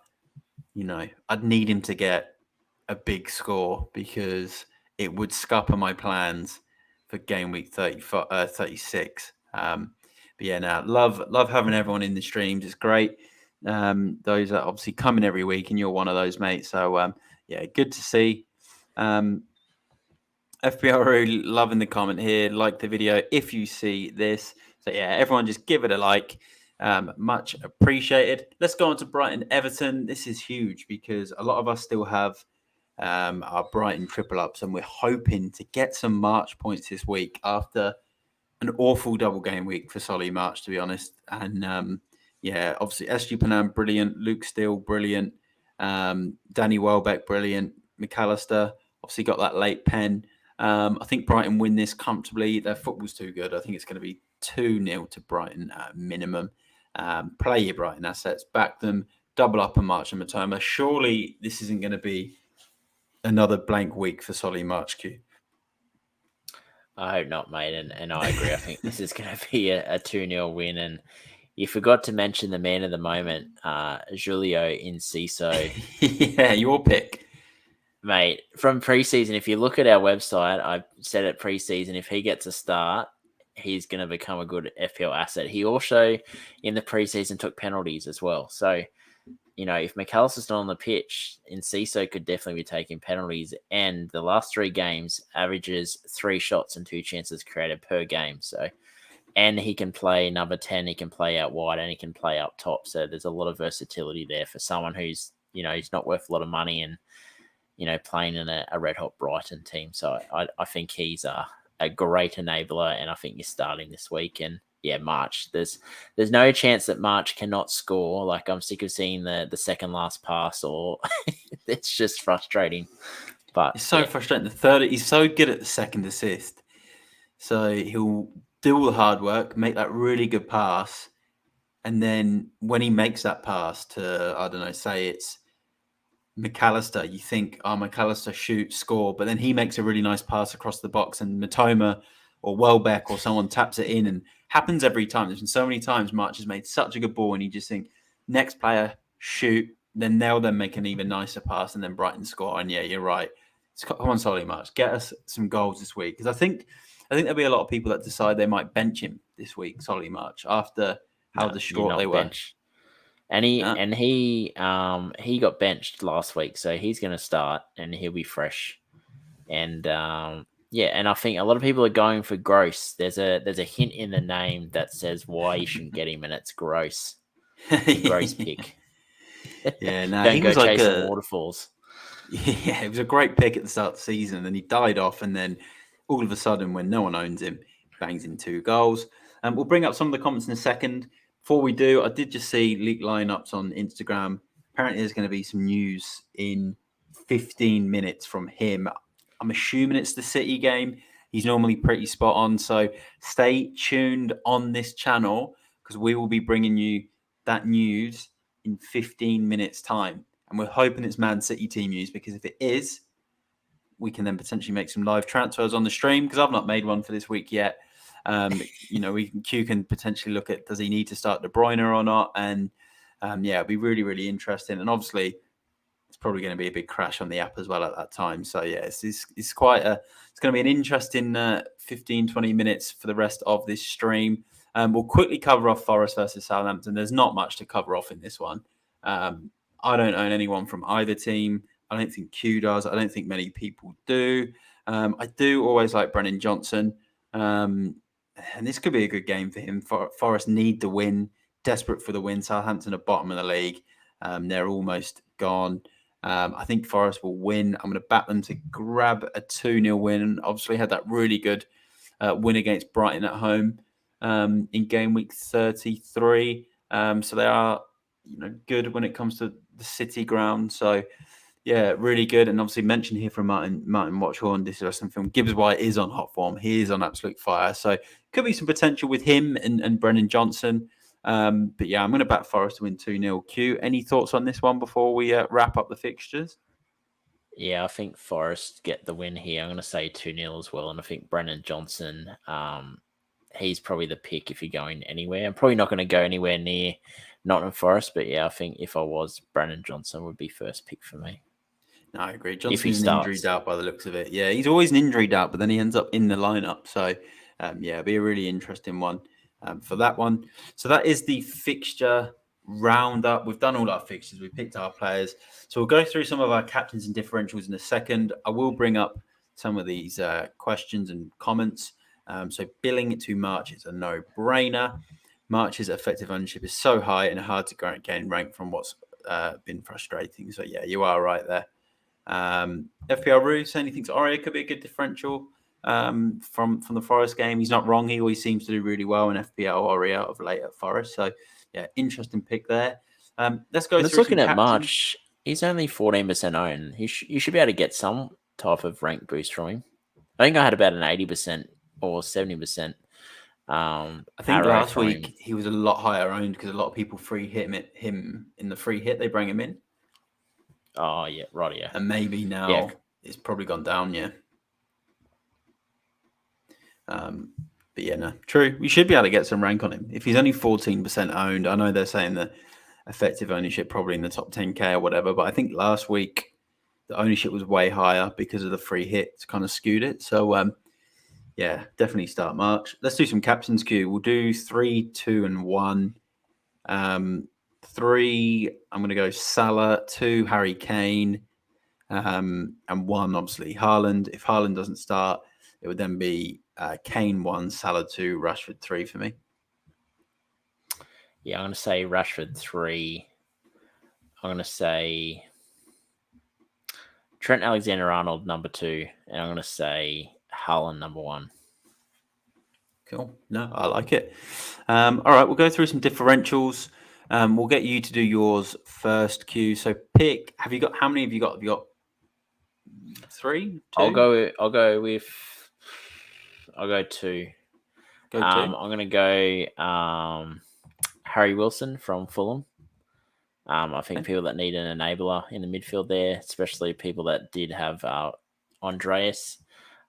I'd need him to get a big score because it would scupper my plans for game week 36. But yeah, now love having everyone in the streams. It's great. Those are obviously coming every week, and you're one of those, mate. So good to see. FPRO loving the comment here. Like the video if you see this. So yeah, everyone just give it a like. Much appreciated. Let's go on to Brighton Everton. This is huge because a lot of us still have our Brighton triple ups, and we're hoping to get some March points this week after an awful double game week for Solly March, to be honest. And obviously SG Panam, brilliant. Luke Steele, brilliant. Danny Welbeck, brilliant. McAllister, obviously got that late pen. I think Brighton win this comfortably. Their football's too good. I think it's going to be 2-0 to Brighton minimum. Play your Brighton assets, back them, double up on March and Matoma. Surely this isn't going to be another blank week for Solly March, Q. I hope not, mate, and I agree. I think this is going to be a 2-0 win. And you forgot to mention the man of the moment, Julio Enciso. Yeah, your pick. Mate, from preseason, if you look at our website, I said it preseason, if he gets a start, he's going to become a good FPL asset. He also, in the preseason, took penalties as well. So, if McAllister's not on the pitch, Enciso could definitely be taking penalties. And the last 3 games averages 3 shots and 2 chances created per game. So, and he can play number 10, he can play out wide, and he can play up top. So there's a lot of versatility there for someone who's, he's not worth a lot of money and, playing in a red hot Brighton team. So I think he's a great enabler, and I think you're starting this week. And yeah, March. There's no chance that March cannot score. Like, I'm sick of seeing the second last pass, or it's just frustrating. But it's so frustrating. The third, he's so good at the second assist. So he'll do all the hard work, make that really good pass, and then when he makes that pass to, I don't know, say it's McAllister, you think, McAllister shoot, score, but then he makes a really nice pass across the box, and Matoma or Welbeck or someone taps it in, and happens every time. There's been so many times March has made such a good ball, and you just think next player shoot, then they'll then make an even nicer pass, and then Brighton score. And yeah, you're right. Come on, Solly March, get us some goals this week, because I think there'll be a lot of people that decide they might bench him this week, Solly March, after how You're distraught not they were. bench. And he got benched last week, so he's going to start and he'll be fresh. And yeah, and I think a lot of people are going for Gross. There's a hint in the name that says why you shouldn't get him, and it's Gross. It's a Gross pick. Yeah, no, Don't he go was like chasing waterfalls. Yeah, it was a great pick at the start of the season, and then he died off, and then all of a sudden, when no one owns him, bangs in 2 goals. And we'll bring up some of the comments in a second. Before we do, I did just see leaked lineups on Instagram. Apparently, there's going to be some news in 15 minutes from him. I'm assuming it's the City game. He's normally pretty spot on, so stay tuned on this channel, because we will be bringing you that news in 15 minutes' time. And we're hoping it's Man City team news, because if it is, we can then potentially make some live transfers on the stream, because I've not made one for this week yet. Q can potentially look at, does he need to start De Bruyne or not? And yeah, it'll be really, really interesting. And obviously, it's probably going to be a big crash on the app as well at that time. So yeah, it's going to be an interesting 15, 20 minutes for the rest of this stream. We'll quickly cover off Forest versus Southampton. There's not much to cover off in this one. I don't own anyone from either team. I don't think Q does. I don't think many people do. I do always like Brennan Johnson. And this could be a good game for him. Forest need the win, desperate for the win. Southampton are bottom of the league. They're almost gone. I think Forest will win. I'm going to back them to grab a 2-0 win. Obviously had that really good win against Brighton at home in game week 33. So they are good when it comes to the City ground. So yeah, really good. And obviously mentioned here from Martin Watchhorn, this is wrestling film. Gibbs White is on hot form. He is on absolute fire. So could be some potential with him and Brennan Johnson. But yeah, I'm going to back Forest to win 2-0. Q, any thoughts on this one before we wrap up the fixtures? Yeah, I think Forest get the win here. I'm going to say 2-0 as well. And I think Brennan Johnson, he's probably the pick if you're going anywhere. I'm probably not going to go anywhere near Nottingham Forest, but yeah, I think if I was, Brennan Johnson would be first pick for me. No, I agree. Johnson's an injury doubt by the looks of it. Yeah, he's always an injury doubt, but then he ends up in the lineup. So, yeah, it'll be a really interesting one for that one. So that is the fixture roundup. We've done all our fixtures. We picked our players. So we'll go through some of our captains and differentials in a second. I will bring up some of these questions and comments. So billing it to March is a no-brainer. March's effective ownership is so high and hard to gain rank from what's been frustrating. So, yeah, you are right there. FPL Roo saying he thinks Aurier could be a good differential from the Forest game. He's not wrong. He always seems to do really well in FPL Aurier of late at Forest. So, yeah, interesting pick there. Let's go through looking at March. He's only 14% owned. You should be able to get some type of rank boost from him. I think I had about an 80% or 70%. I think last week he was a lot higher owned because a lot of people free hit him in the free hit. They bring him in. Oh, yeah, right, yeah. And maybe now it's probably gone down, yeah. But yeah, no, true. We should be able to get some rank on him. If he's only 14% owned, I know they're saying that effective ownership probably in the top 10K or whatever, but I think last week the ownership was way higher because of the free hit. It's kind of skewed it. So, yeah, definitely start March. Let's do some captains queue. We'll do 3, 2, and 1. 3, I'm going to go Salah. 2, Harry Kane. And 1, obviously, Haaland. If Haaland doesn't start, it would then be Kane 1, Salah 2, Rashford 3 for me. Yeah, I'm going to say Rashford 3. I'm going to say Trent Alexander-Arnold number 2. And I'm going to say Haaland number 1. Cool. No, I like it. All right, we'll go through some differentials. We'll get you to do yours first, Q. So pick. How many have you got? Have you got 3? 2? I'll go 2. Go 2. I'm going to go Harry Wilson from Fulham. I think people that need an enabler in the midfield there, especially people that did have Andreas.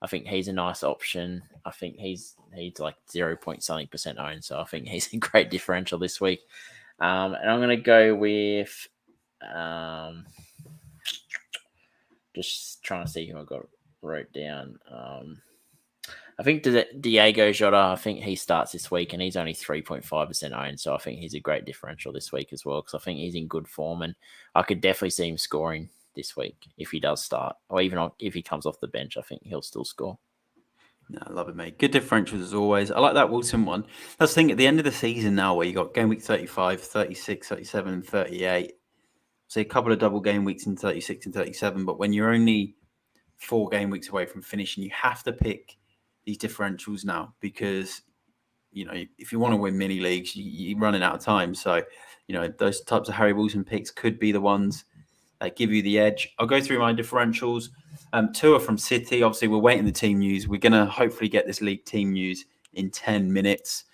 I think he's a nice option. I think he's like 0 point something percent owned, so I think he's a great differential this week. And I'm going to go with just trying to see who I wrote down. I think Diego Jota, I think he starts this week and he's only 3.5% owned. So I think he's a great differential this week as well because I think he's in good form and I could definitely see him scoring this week if he does start or even if he comes off the bench. I think he'll still score. No, I love it, mate. Good differentials as always. I like that Wilson one. That's the thing at the end of the season now where you got game week 35, 36, 37, and 38. So a couple of double game weeks in 36 and 37. But when you're only 4 game weeks away from finishing, you have to pick these differentials now because, if you want to win mini leagues, you're running out of time. So, those types of Harry Wilson picks could be the ones that give you the edge. I'll go through my differentials. 2 are from City. Obviously, we're waiting the team news. We're going to hopefully get this league team news in 10 minutes.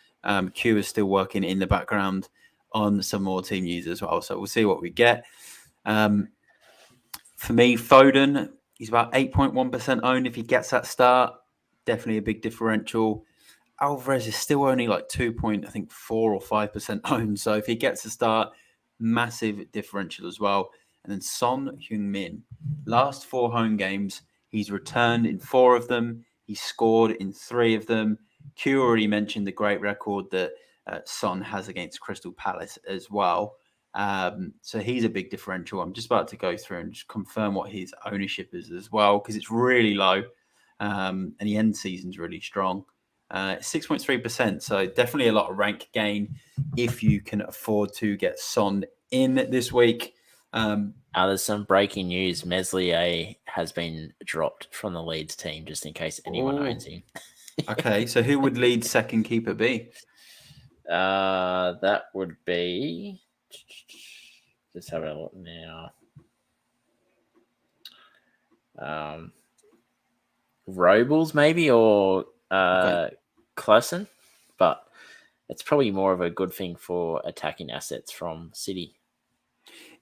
Q is still working in the background on some more team news as well. So we'll see what we get. For me, Foden, he's about 8.1% owned. If he gets that start, definitely a big differential. Alvarez is still only like 2.4 or 5% owned. So if he gets a start, massive differential as well. And then Son Heung-min, last 4 home games, he's returned in 4 of them. He scored in 3 of them. Q already mentioned the great record that Son has against Crystal Palace as well. So he's a big differential. I'm just about to go through and just confirm what his ownership is as well, because it's really low. And the end season's really strong. 6.3%. So definitely a lot of rank gain if you can afford to get Son in this week. There's some breaking news. Meslier has been dropped from the Leeds team, just in case anyone owns him. Okay, so who would Leeds' second keeper be? That would be. Just have a look now. Robles maybe or Klaassen, but it's probably more of a good thing for attacking assets from City.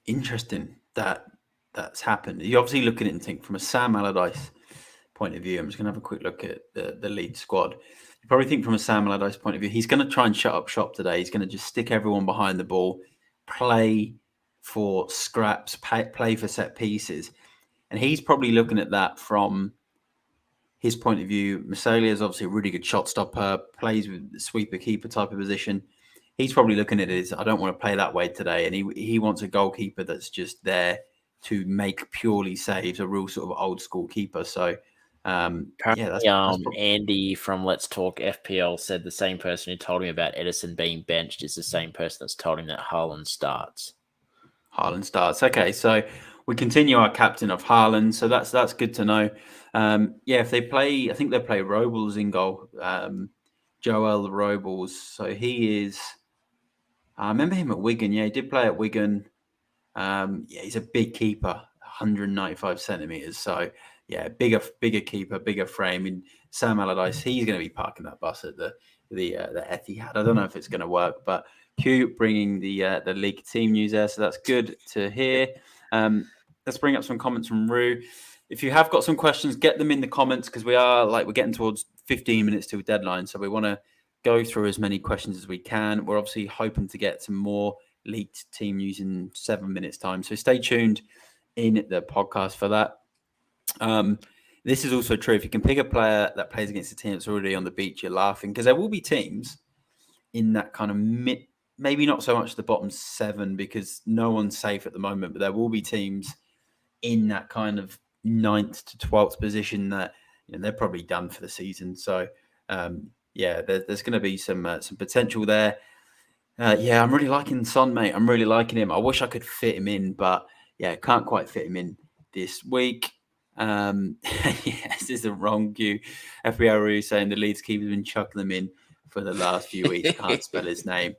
Interesting that's happened. You obviously look at it and think from a Sam Allardyce point of view. I'm just going to have a quick look at the Leeds squad. You probably think from a Sam Allardyce point of view, he's going to try and shut up shop today. He's going to just stick everyone behind the ball, play for scraps, play for set pieces. And he's probably looking at that from his point of view. Masalia is obviously a really good shot stopper, plays with the sweeper keeper type of position. He's probably looking at it as, I don't want to play that way today. And he wants a goalkeeper that's just there to make purely saves, a real sort of old school keeper. So, that's Andy from Let's Talk FPL said the same person who told him about Edison being benched is the same person that's told him that Haaland starts. Haaland starts. Okay, so we continue our captain of Haaland. So that's good to know. If they play, I think they play Robles in goal. Joel Robles. So he is. I remember him at Wigan. Yeah, he did play at Wigan. He's a big keeper, 195 centimeters. So yeah, bigger keeper, bigger frame. And Sam Allardyce, he's going to be parking that bus at the Etihad. I don't know if it's going to work, but Q bringing the league team news there, so that's good to hear. Let's bring up some comments from Rue. If you have got some questions, get them in the comments because we're getting towards 15 minutes to a deadline, so we want to go through as many questions as we can. We're obviously hoping to get some more leaked team news in 7 minutes time, so stay tuned in the podcast for that. This is also true. If you can pick a player that plays against a team that's already on the beach, you're laughing because there will be teams in that kind of maybe not so much the bottom 7 because no one's safe at the moment, but there will be teams in that kind of 9th to 12th position that they're probably done for the season. So there's going to be some potential there. I'm really liking Son, mate. I'm really liking him. I wish I could fit him in, but can't quite fit him in this week. This is the wrong cue. FBRU saying the Leeds keeper's been chucking them in for the last few weeks. Can't spell his name.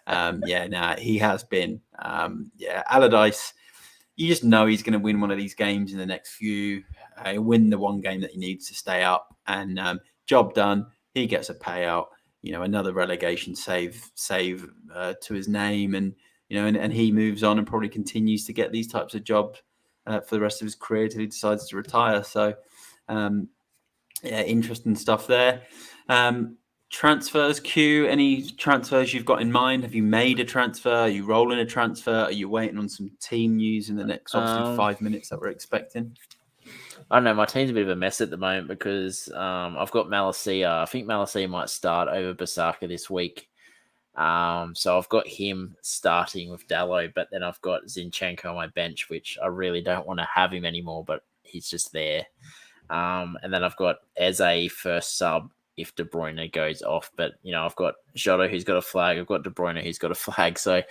He has been. Allardyce, you just know he's going to win one of these games in the next few. Win the one game that he needs to stay up, and job done. He gets a payout. Another relegation save to his name, and and he moves on and probably continues to get these types of jobs for the rest of his career till he decides to retire. So, Yeah, interesting stuff there. Transfers, Q, any transfers you've got in mind? Have you made a transfer? Are you rolling a transfer? Are you waiting on some team news in the next, obviously, 5 minutes that we're expecting? I don't know. My team's a bit of a mess at the moment because I've got Malacia. I think Malacia might start over Basaka this week. So I've got him starting with Dallo, but then I've got Zinchenko on my bench, which I really don't want to have him anymore, but he's just there. And then I've got Eze first sub if De Bruyne goes off. But, I've got Jota who's got a flag. I've got De Bruyne who's got a flag. So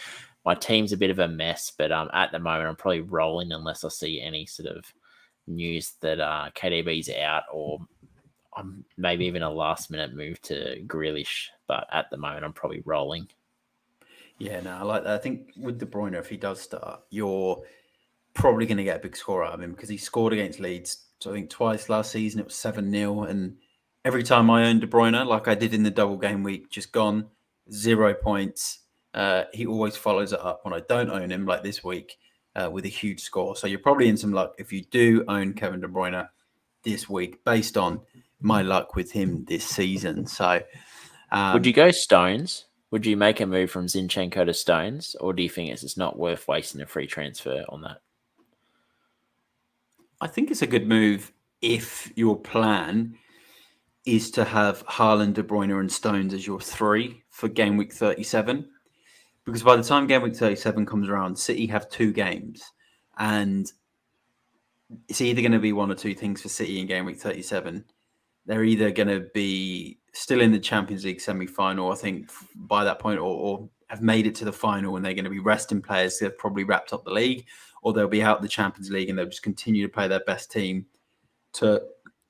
my team's a bit of a mess. But at the moment, I'm probably rolling unless I see any sort of news that KDB's out or maybe even a last-minute move to Grealish. But at the moment, I'm probably rolling. Yeah, no, I like that. I think with De Bruyne, if he does start, you're probably going to get a big score out of him because he scored against Leeds. So I think twice last season it was 7-0. And every time I owned De Bruyne, like I did in the double game week, just gone 0 points. He always follows it up when I don't own him, like this week, with a huge score. So you're probably in some luck if you do own Kevin De Bruyne this week, based on my luck with him this season. So would you go Stones? Would you make a move from Zinchenko to Stones, or do you think it's just not worth wasting a free transfer on that? I think it's a good move if your plan is to have Haaland, De Bruyne, and Stones as your 3 for game week 37. Because by the time game week 37 comes around, City have 2 games. And it's either going to be one or two things for City in game week 37. They're either going to be still in the Champions League semi-final, I think, by that point, or have made it to the final and they're going to be resting players who have probably wrapped up the league, or they'll be out of the Champions League and they'll just continue to play their best team to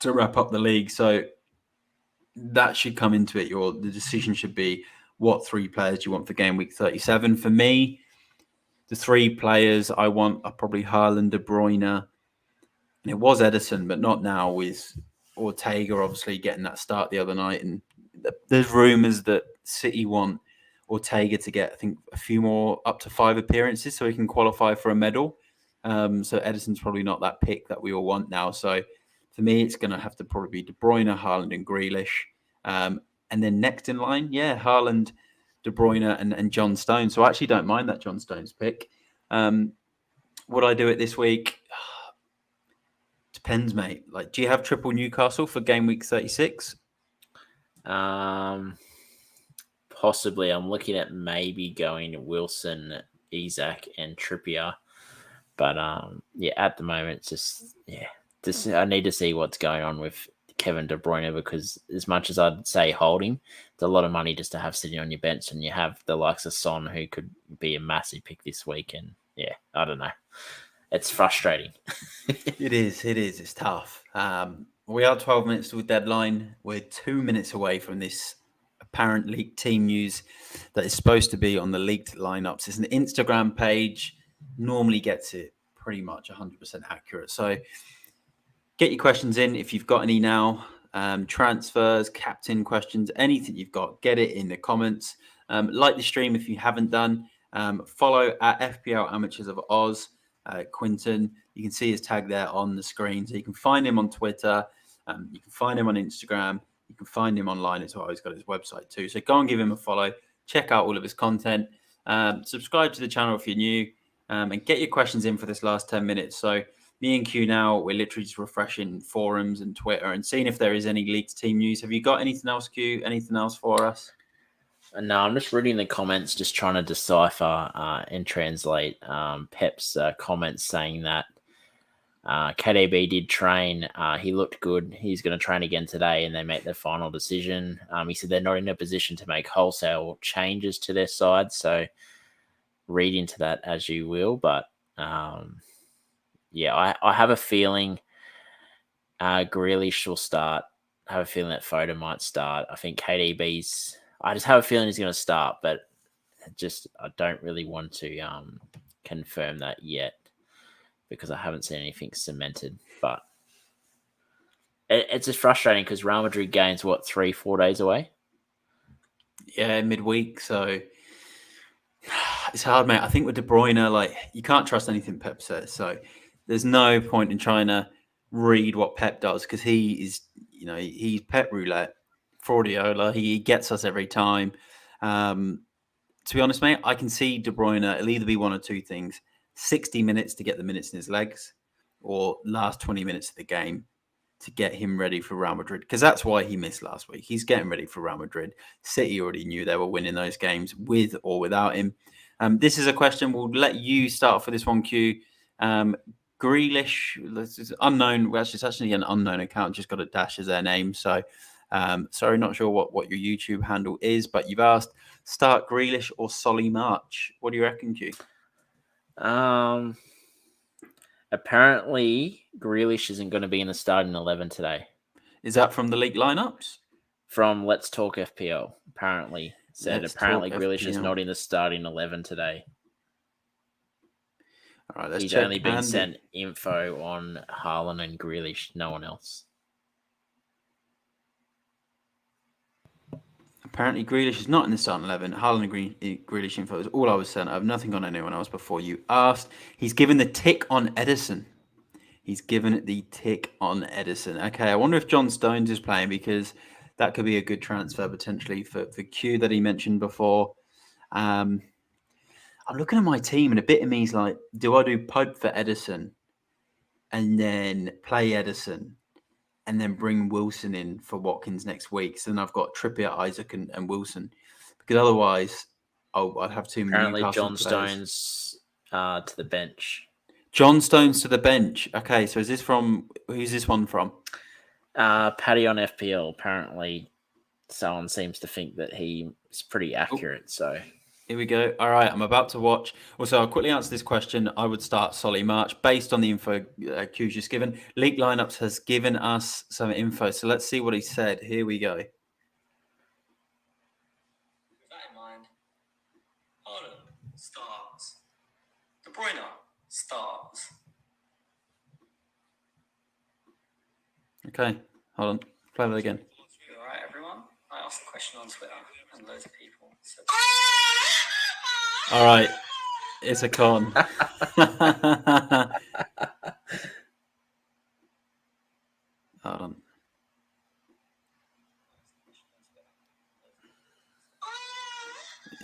wrap up the league. So that should come into it. The decision should be what 3 players do you want for game week 37. For me, the 3 players I want are probably Haaland, De Bruyne, and it was Edison, but not now, with Ortega obviously getting that start the other night. And there's rumours that City want Ortega to get, I think, a few more, up to 5 appearances so he can qualify for a medal. So Edison's probably not that pick that we all want now. So for me, it's going to have to probably be De Bruyne, Haaland, and Grealish. And then next in line, Haaland, De Bruyne, and John Stones. So I actually don't mind that John Stones pick. Would I do it this week? Depends, mate. Like, do you have triple Newcastle for game week 36? Possibly. I'm looking at maybe going Wilson, Isak, and Trippier. But at the moment, it's just I need to see what's going on with Kevin De Bruyne, because as much as I'd say hold him, it's a lot of money just to have sitting on your bench, and you have the likes of Son, who could be a massive pick this week. And I don't know. It's frustrating. It is. It's tough. We are 12 minutes to a deadline. We're 2 minutes away from this apparent leaked team news that is supposed to be on the leaked lineups. It's an Instagram page. Normally gets it pretty much 100% accurate. So get your questions in if you've got any now. Transfers, captain questions, anything you've got, get it in the comments. Like the stream if you haven't done. Follow at FPL Amateurs of Oz. Quinton, you can see his tag there on the screen, so you can find him on Twitter, you can find him on Instagram, you can find him online as well. He's got his website too, so go and give him a follow, check out all of his content, subscribe to the channel if you're new, and get your questions in for this last 10 minutes. So me and Q now, we're literally just refreshing forums and Twitter and seeing if there is any leaked team news. Have you got anything else, Q? Anything else for us? No, I'm just reading the comments, just trying to decipher and translate Pep's comments saying that KDB did train. He looked good. He's going to train again today, and they make their final decision. He said they're not in a position to make wholesale changes to their side, so read into that as you will. But I have a feeling Grealish will start. I have a feeling that Foden might start. I think KDB's... I just have a feeling he's going to start, but I don't really want to confirm that yet because I haven't seen anything cemented. But it's just frustrating because Real Madrid games, 3-4 days away? Yeah, midweek. So it's hard, mate. I think with De Bruyne, you can't trust anything Pep says. So there's no point in trying to read what Pep does because he he's pet roulette. Fraudiola, he gets us every time. To be honest, mate, I can see De Bruyne. It'll either be one or two things: 60 minutes to get the minutes in his legs, or last 20 minutes of the game to get him ready for Real Madrid. Because that's why he missed last week. He's getting ready for Real Madrid. City already knew they were winning those games with or without him. This is a question. We'll let you start for this one, Q. Grealish, this is unknown. Well, it's actually an unknown account. Just got a dash as their name. So, sorry, not sure what your YouTube handle is, but you've asked start Grealish or Solly March. What do you reckon, Q? Apparently, Grealish isn't going to be in the starting 11 today. Is that from the league lineups? From Let's Talk FPL, apparently. Apparently Grealish is not in the starting 11 today. All right, let's He's check. only been sent info on Haaland and Grealish, no one else. Apparently, Grealish is not in the starting 11. Haaland and Grealish info is all I was sent. I have nothing on anyone else before you asked. He's given the tick on Edison. Okay, I wonder if John Stones is playing, because that could be a good transfer potentially for Q that he mentioned before. I'm looking at my team, and a bit of me is like, do I do Pope for Edison and then play Edison and then bring Wilson in for Watkins next week? So then I've got Trippier, Isaac, and Wilson, because otherwise I'd have too many Apparently Newcastle John players. Stones to the bench. John Stones to the bench. Okay, so who's this one from? Paddy on FPL. Apparently someone seems to think that he is pretty accurate. So here we go. All right, I'm about to watch. Also, I'll quickly answer this question. I would start Solly March based on the info Q's just given. League Lineups has given us some info, so let's see what he said. Here we go. With that in mind, Haaland starts. De Bruyne starts. Okay, hold on. Play that again. All right, everyone. I asked the question on Twitter, and loads of people said. All right, it's a con. Hold on.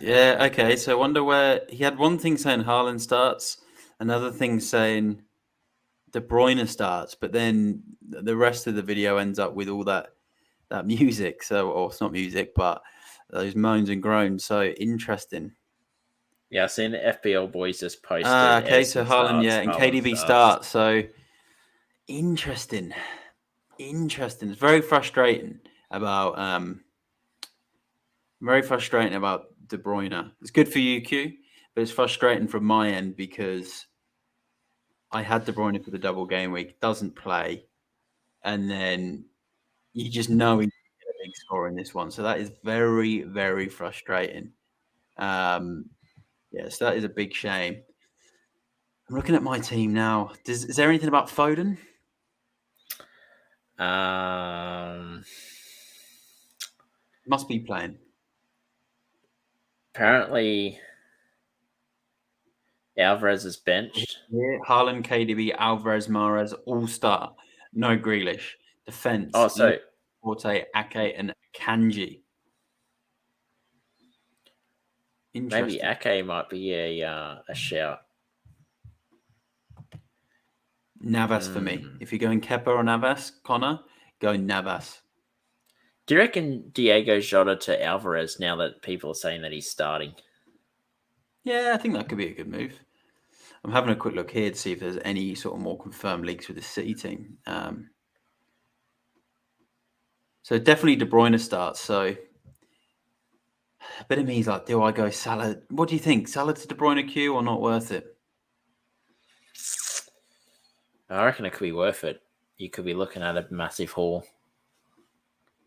Yeah, okay. So I wonder where he had one thing saying Haaland starts, another thing saying De Bruyne starts, but then the rest of the video ends up with all that music. So, or it's not music, but those moans and groans. So interesting. yeah, I've seen the FPL boys just posted. Okay, so Haaland, yeah, and KDB starts. So interesting. It's very frustrating about De Bruyne. It's good for you, Q, but it's frustrating from my end because I had De Bruyne for the double game week, doesn't play, and then you just know he's going to big score in this one. So that is very, very frustrating. Yes, that is a big shame. I'm looking at my team now. Is there anything about Foden? Must be playing. Apparently, Alvarez is benched. Yeah, Haaland, KDB, Alvarez, Mahrez all start. No Grealish. Defense. Oh, so Forte, Ake, and Kanji. maybe Ake might be a shout. Navas for me. If you're going Kepa or Navas, Connor, go Navas. Do you reckon Diego Jota to Alvarez now that people are saying that he's starting? Yeah, I think that could be a good move. I'm having a quick look here to see if there's any sort of more confirmed leaks with the City team. So definitely De Bruyne starts. So a bit of me is like, do I go Salah? What do you think? Salah to De Bruyne Q or not worth it? I reckon it could be worth it. You could be looking at a massive haul.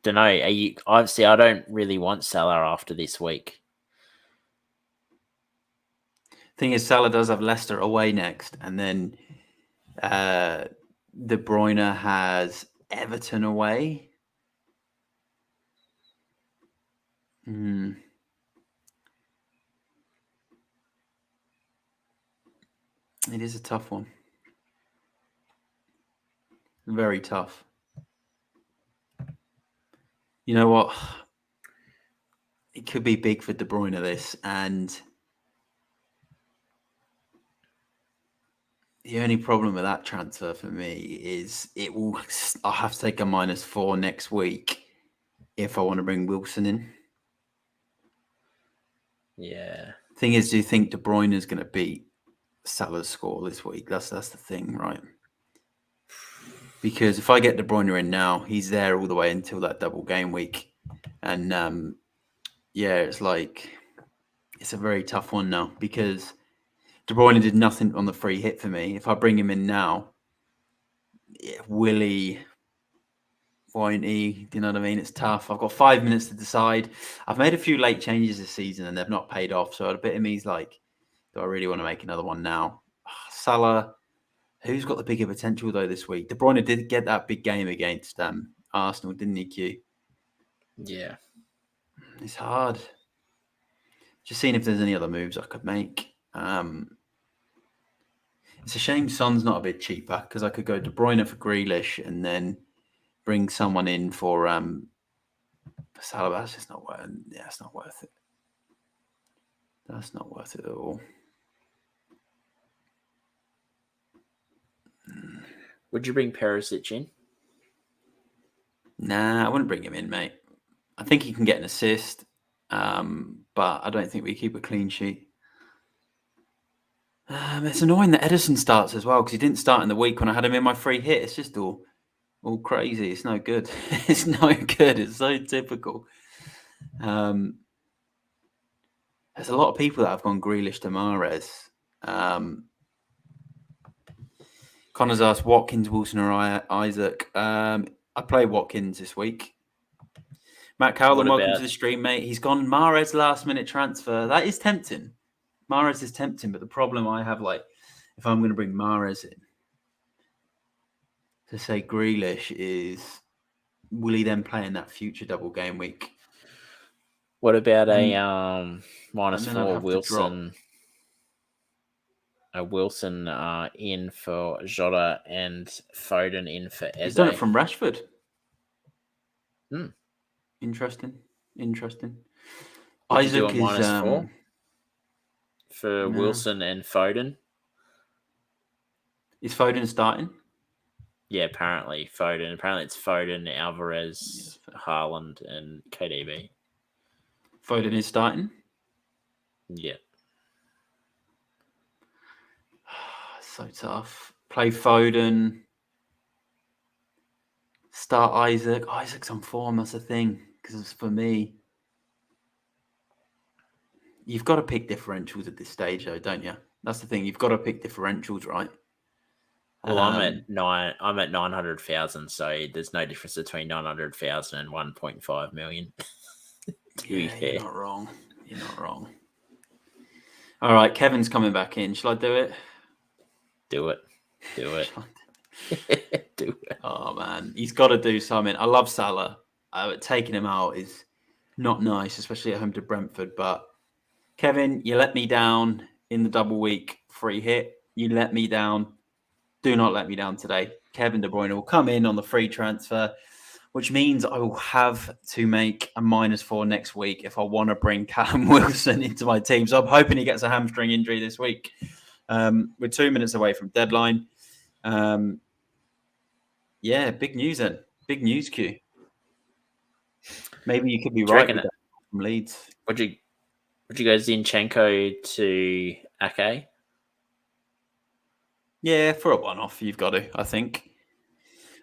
Don't know. Obviously, I don't really want Salah after this week. Thing is, Salah does have Leicester away next, and then De Bruyne has Everton away. It is a tough one. Very tough. You know what? It could be big for De Bruyne, this, and the only problem with that transfer for me is I'll have to take a -4 next week if I want to bring Wilson in. Yeah. Thing is, do you think De Bruyne is going to beat Salah's score this week? That's the thing, right? Because if I get De Bruyne in now, he's there all the way until that double game week, and it's a very tough one now because De Bruyne did nothing on the free hit for me. If I bring him in now, will he? Won't he? Do you know what I mean? It's tough. I've got 5 minutes to decide. I've made a few late changes this season and they've not paid off. So a bit of me is like, do I really want to make another one now? Salah, who's got the bigger potential though this week? De Bruyne did get that big game against Arsenal, didn't he, Q? Yeah. It's hard. Just seeing if there's any other moves I could make. It's a shame Son's not a bit cheaper because I could go De Bruyne for Grealish and then bring someone in for Salah. That's just not worth. Yeah, it's not worth it. That's not worth it at all. Would you bring Perisic in? Nah, I wouldn't bring him in, mate. I think he can get an assist, but I don't think we keep a clean sheet. It's annoying that Edison starts as well because he didn't start in the week when I had him in my free hit. It's just all crazy. It's no good. It's no good. It's so typical. There's a lot of people that have gone Grealish to Mahrez. Connor's asked Watkins, Wilson, or Isaac. I play Watkins this week. Matt Cowland, welcome to the stream, mate. He's gone Mahrez last-minute transfer. That is tempting. Mahrez is tempting, but the problem I have, if I'm going to bring Mahrez in, to say Grealish is, will he then play in that future double game week? What about a -4 Wilson? A Wilson in for Jota and Foden in for Eze. He's done it from Rashford. Hmm. Interesting. Would Isaac you do a is -4 for Wilson and Foden. Is Foden starting? Yeah, apparently Foden. Apparently it's Foden, Alvarez, Haaland, and KDB. Foden is starting? Yeah. So tough. Play Foden. Start Isaac. Isaac's on form. That's the thing. Because for me, you've got to pick differentials at this stage, though, don't you? That's the thing. You've got to pick differentials, right? Well, I'm at 900,000, so there's no difference between 900,000 and 1.5 million. You're not wrong. You're not wrong. All right, Kevin's coming back in. Shall I do it? Do it. Do it. Do it. Oh, man. He's got to do something. I love Salah. Taking him out is not nice, especially at home to Brentford. But, Kevin, you let me down in the double week free hit. You let me down. Do not let me down today. Kevin De Bruyne will come in on the free transfer, which means I will have to make a -4 next week if I want to bring Callum Wilson into my team. So I'm hoping he gets a hamstring injury this week. We're 2 minutes away from deadline. Big news then. Big news, Q. Maybe you could be right with that from Leeds. Would you go Zinchenko to Ake? Yeah, for a one-off, you've got to, I think.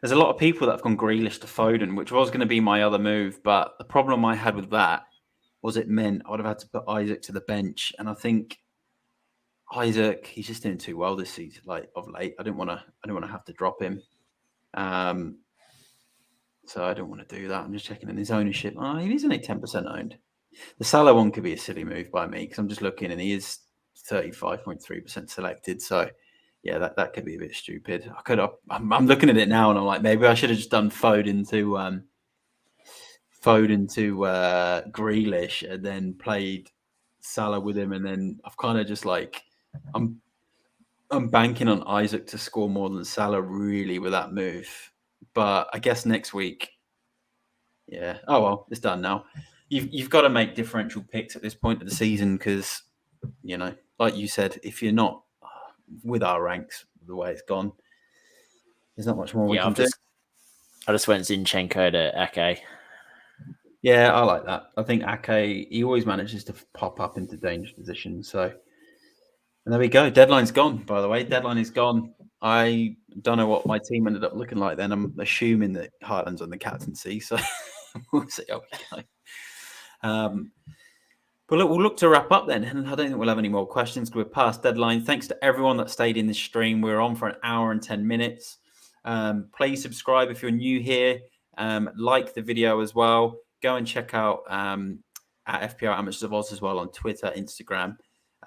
There's a lot of people that have gone Grealish to Foden, which was going to be my other move. But the problem I had with that was it meant I would have had to put Isaac to the bench. And I think Isaac, he's just doing too well this season, of late. I don't want to have to drop him. So I don't want to do that. I'm just checking in his ownership. He's only 10% owned. The Salah one could be a silly move by me because I'm just looking and he is 35.3% selected. So yeah, that could be a bit stupid. I'm looking at it now and I'm like, maybe I should have just done Foden to Grealish and then played Salah with him. And then I've kind of just I'm banking on Isaac to score more than Salah really with that move. But I guess next week Yeah. Oh well, it's done now. You've got to make differential picks at this point of the season because, like you said, if you're not with our ranks the way it's gone, there's not much more we can do. I just went Zinchenko to Ake. Yeah, I like that. I think Ake, he always manages to pop up into dangerous positions. So, and there we go. Deadline's gone, by the way. Deadline is gone. I don't know what my team ended up looking like then. I'm assuming that Haaland's on the captaincy. So we'll see how we go. But look, we'll look to wrap up then. And I don't think we'll have any more questions because we're past deadline. Thanks to everyone that stayed in this stream. We're on for an hour and 10 minutes. Please subscribe if you're new here. Like the video as well. Go and check out at FPL Amateurs of Oz as well on Twitter, Instagram,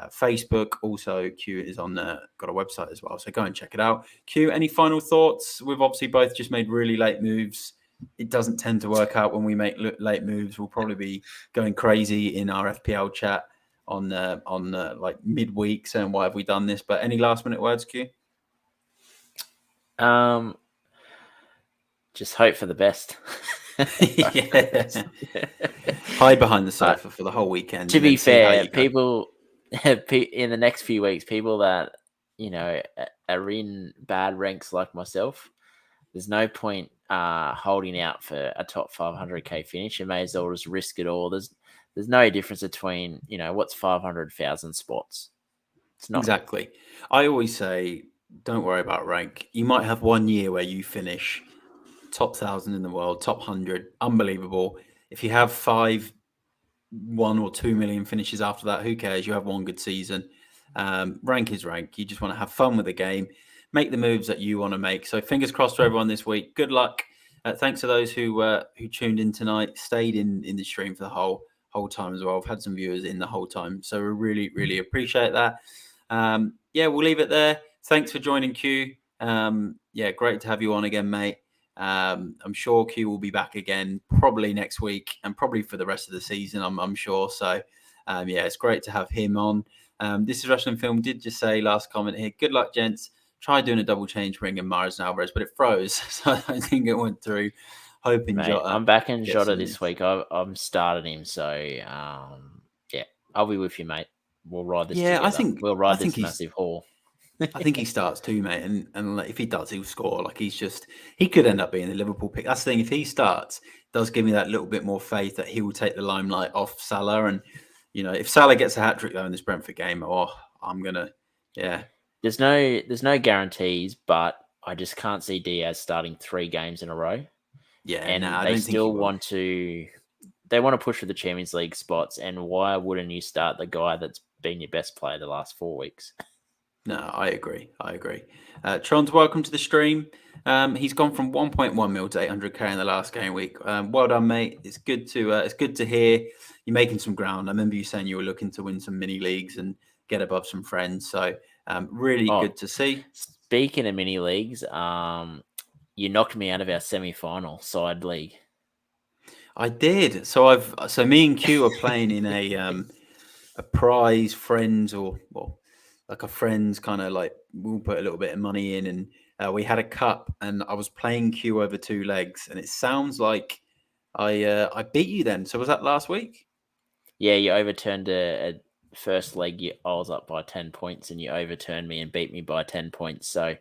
Facebook. Also, Q is on got a website as well. So go and check it out. Q, any final thoughts? We've obviously both just made really late moves. It doesn't tend to work out when we make late moves. We'll probably be going crazy in our FPL chat on like midweek saying, why have we done this? But any last minute words, Q? Just hope for the best. Yeah. Hide behind the sofa for the whole weekend. To be fair, people in the next few weeks, people that are in bad ranks like myself, there's no point holding out for a top 500k finish. You may as well just risk it all. There's no difference between what's 500,000 spots. It's not exactly. I always say, don't worry about rank. You might have 1 year where you finish top 1,000 in the world, top 100, unbelievable. If you have 1 or 2 million finishes after that, who cares? You have one good season. Rank is rank. You just want to have fun with the game, make the moves that you want to make. So fingers crossed for everyone this week. Good luck. Thanks to those who tuned in tonight, stayed in the stream for the whole time as well. I've had some viewers in the whole time, so we really, really appreciate that. We'll leave it there. Thanks for joining, Q. Great to have you on again, mate. I'm sure Q will be back again probably next week and probably for the rest of the season, I'm sure. So, it's great to have him on. This is Wrestling Film. Did just say last comment here. Good luck, gents. Try doing a double change ring in Mahrez and Alvarez, but it froze, so I don't think it went through. Hoping Jota. I'm back in Jota this week. I'm starting him, so I'll be with you, mate. We'll ride this. together. I think we'll ride this massive haul. I think he starts too, mate, and if he does, he'll score. Like he could end up being the Liverpool pick. That's the thing. If he starts, it does give me that little bit more faith that he will take the limelight off Salah. And if Salah gets a hat trick though in this Brentford game, I'm gonna. There's no guarantees, but I just can't see Diaz starting 3 games in a row. Yeah, and they still want to. They want to push for the Champions League spots, and why wouldn't you start the guy that's been your best player the last 4 weeks? No, I agree. Tron's welcome to the stream. He's gone from 1.1 mil to 800k in the last game week. Well done, mate. It's good to hear you're making some ground. I remember you saying you were looking to win some mini leagues and get above some friends. So really good to see. Speaking of mini leagues, you knocked me out of our semi-final side league. I did. So me and Q are playing in a prize friends like a friends kind of like we'll put a little bit of money in, and we had a cup, and I was playing Q over 2 legs, and it sounds like I beat you then. So was that last week? Yeah, you overturned a first leg. I was up by 10 points, and you overturned me and beat me by 10 points. So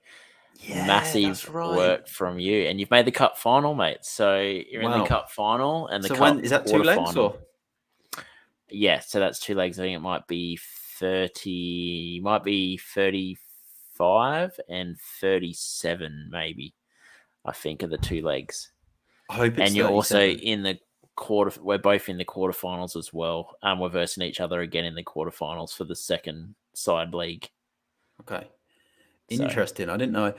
massive work from you, and you've made the cup final, mate. So you're in the cup final, and is that 2 legs or? Yeah, so that's 2 legs. I think it might be 30, might be 35 and 37, maybe. I think are the 2 legs. I hope it's. And you're 37. Also in the quarter. We're both in the quarterfinals as well. We're versing each other again in the quarterfinals for the second side league. Okay. Interesting. I didn't know.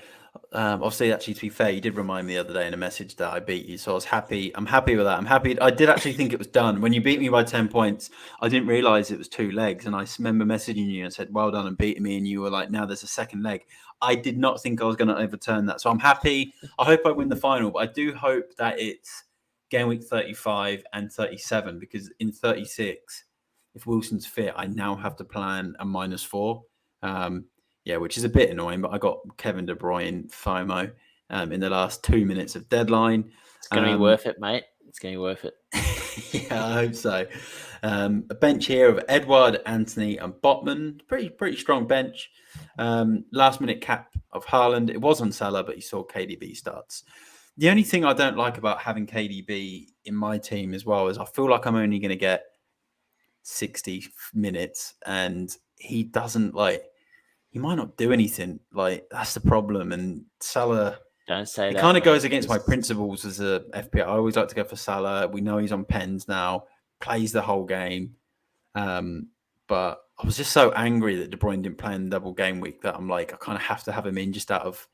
Obviously, actually, to be fair, you did remind me the other day in a message that I beat you. So I was happy. I'm happy with that. I'm happy. I did actually think it was done. When you beat me by 10 points, I didn't realize it was 2 legs. And I remember messaging you and said, well done and beating me. And you were like, now there's a second leg. I did not think I was going to overturn that. So I'm happy. I hope I win the final. But I do hope that it's game week 35 and 37. Because in 36, if Wilson's fit, I now have to plan a -4. Which is a bit annoying, but I got Kevin De Bruyne FOMO in the last 2 minutes of deadline. It's going to be worth it, mate. It's going to be worth it. Yeah, I hope so. A bench here of Edward, Anthony, and Botman. Pretty strong bench. Last minute cap of Haaland. It was on Salah, but you saw KDB starts. The only thing I don't like about having KDB in my team as well is I feel like I'm only going to get 60 minutes, and he doesn't he might not do anything. That's the problem. And Salah, don't say it that. kind of goes against my principles as a FPL. I always like to go for Salah. We know he's on pens now, plays the whole game. But I was just so angry that De Bruyne didn't play in the double game week that I'm like, I kind of have to have him in just out of,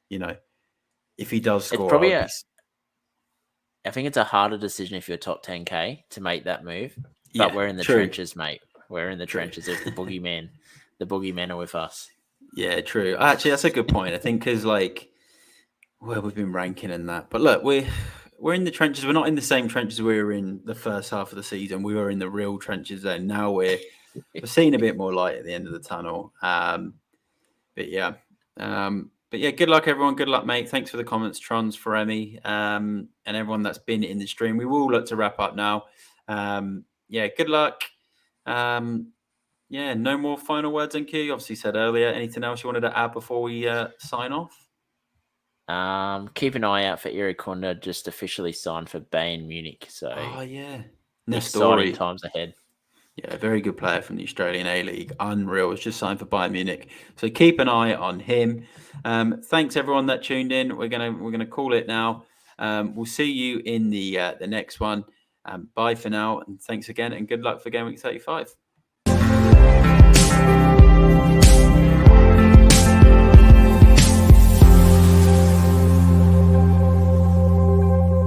if he does score, I think it's a harder decision if you're top 10K to make that move. But we're in the trenches, mate. We're in the trenches of the boogeyman. The boogeymen are with us. Yeah, true. Actually, that's a good point. I think because where we've been ranking and that. But look, we're in the trenches. We're not in the same trenches we were in the first half of the season. We were in the real trenches then. Now we're seeing a bit more light at the end of the tunnel. But yeah, good luck, everyone. Good luck, mate. Thanks for the comments, Trons, Feremi, and everyone that's been in the stream. We will look to wrap up now. Good luck. No more final words, NQ. You obviously said earlier. Anything else you wanted to add before we sign off? Keep an eye out for Eric Kunda, just officially signed for Bayern Munich. So, exciting times ahead. Yeah, very good player from the Australian A-League. Unreal. It's just signed for Bayern Munich. So keep an eye on him. Thanks everyone that tuned in. We're gonna call it now. We'll see you in the next one. Bye for now, and thanks again, and good luck for Game Week 35.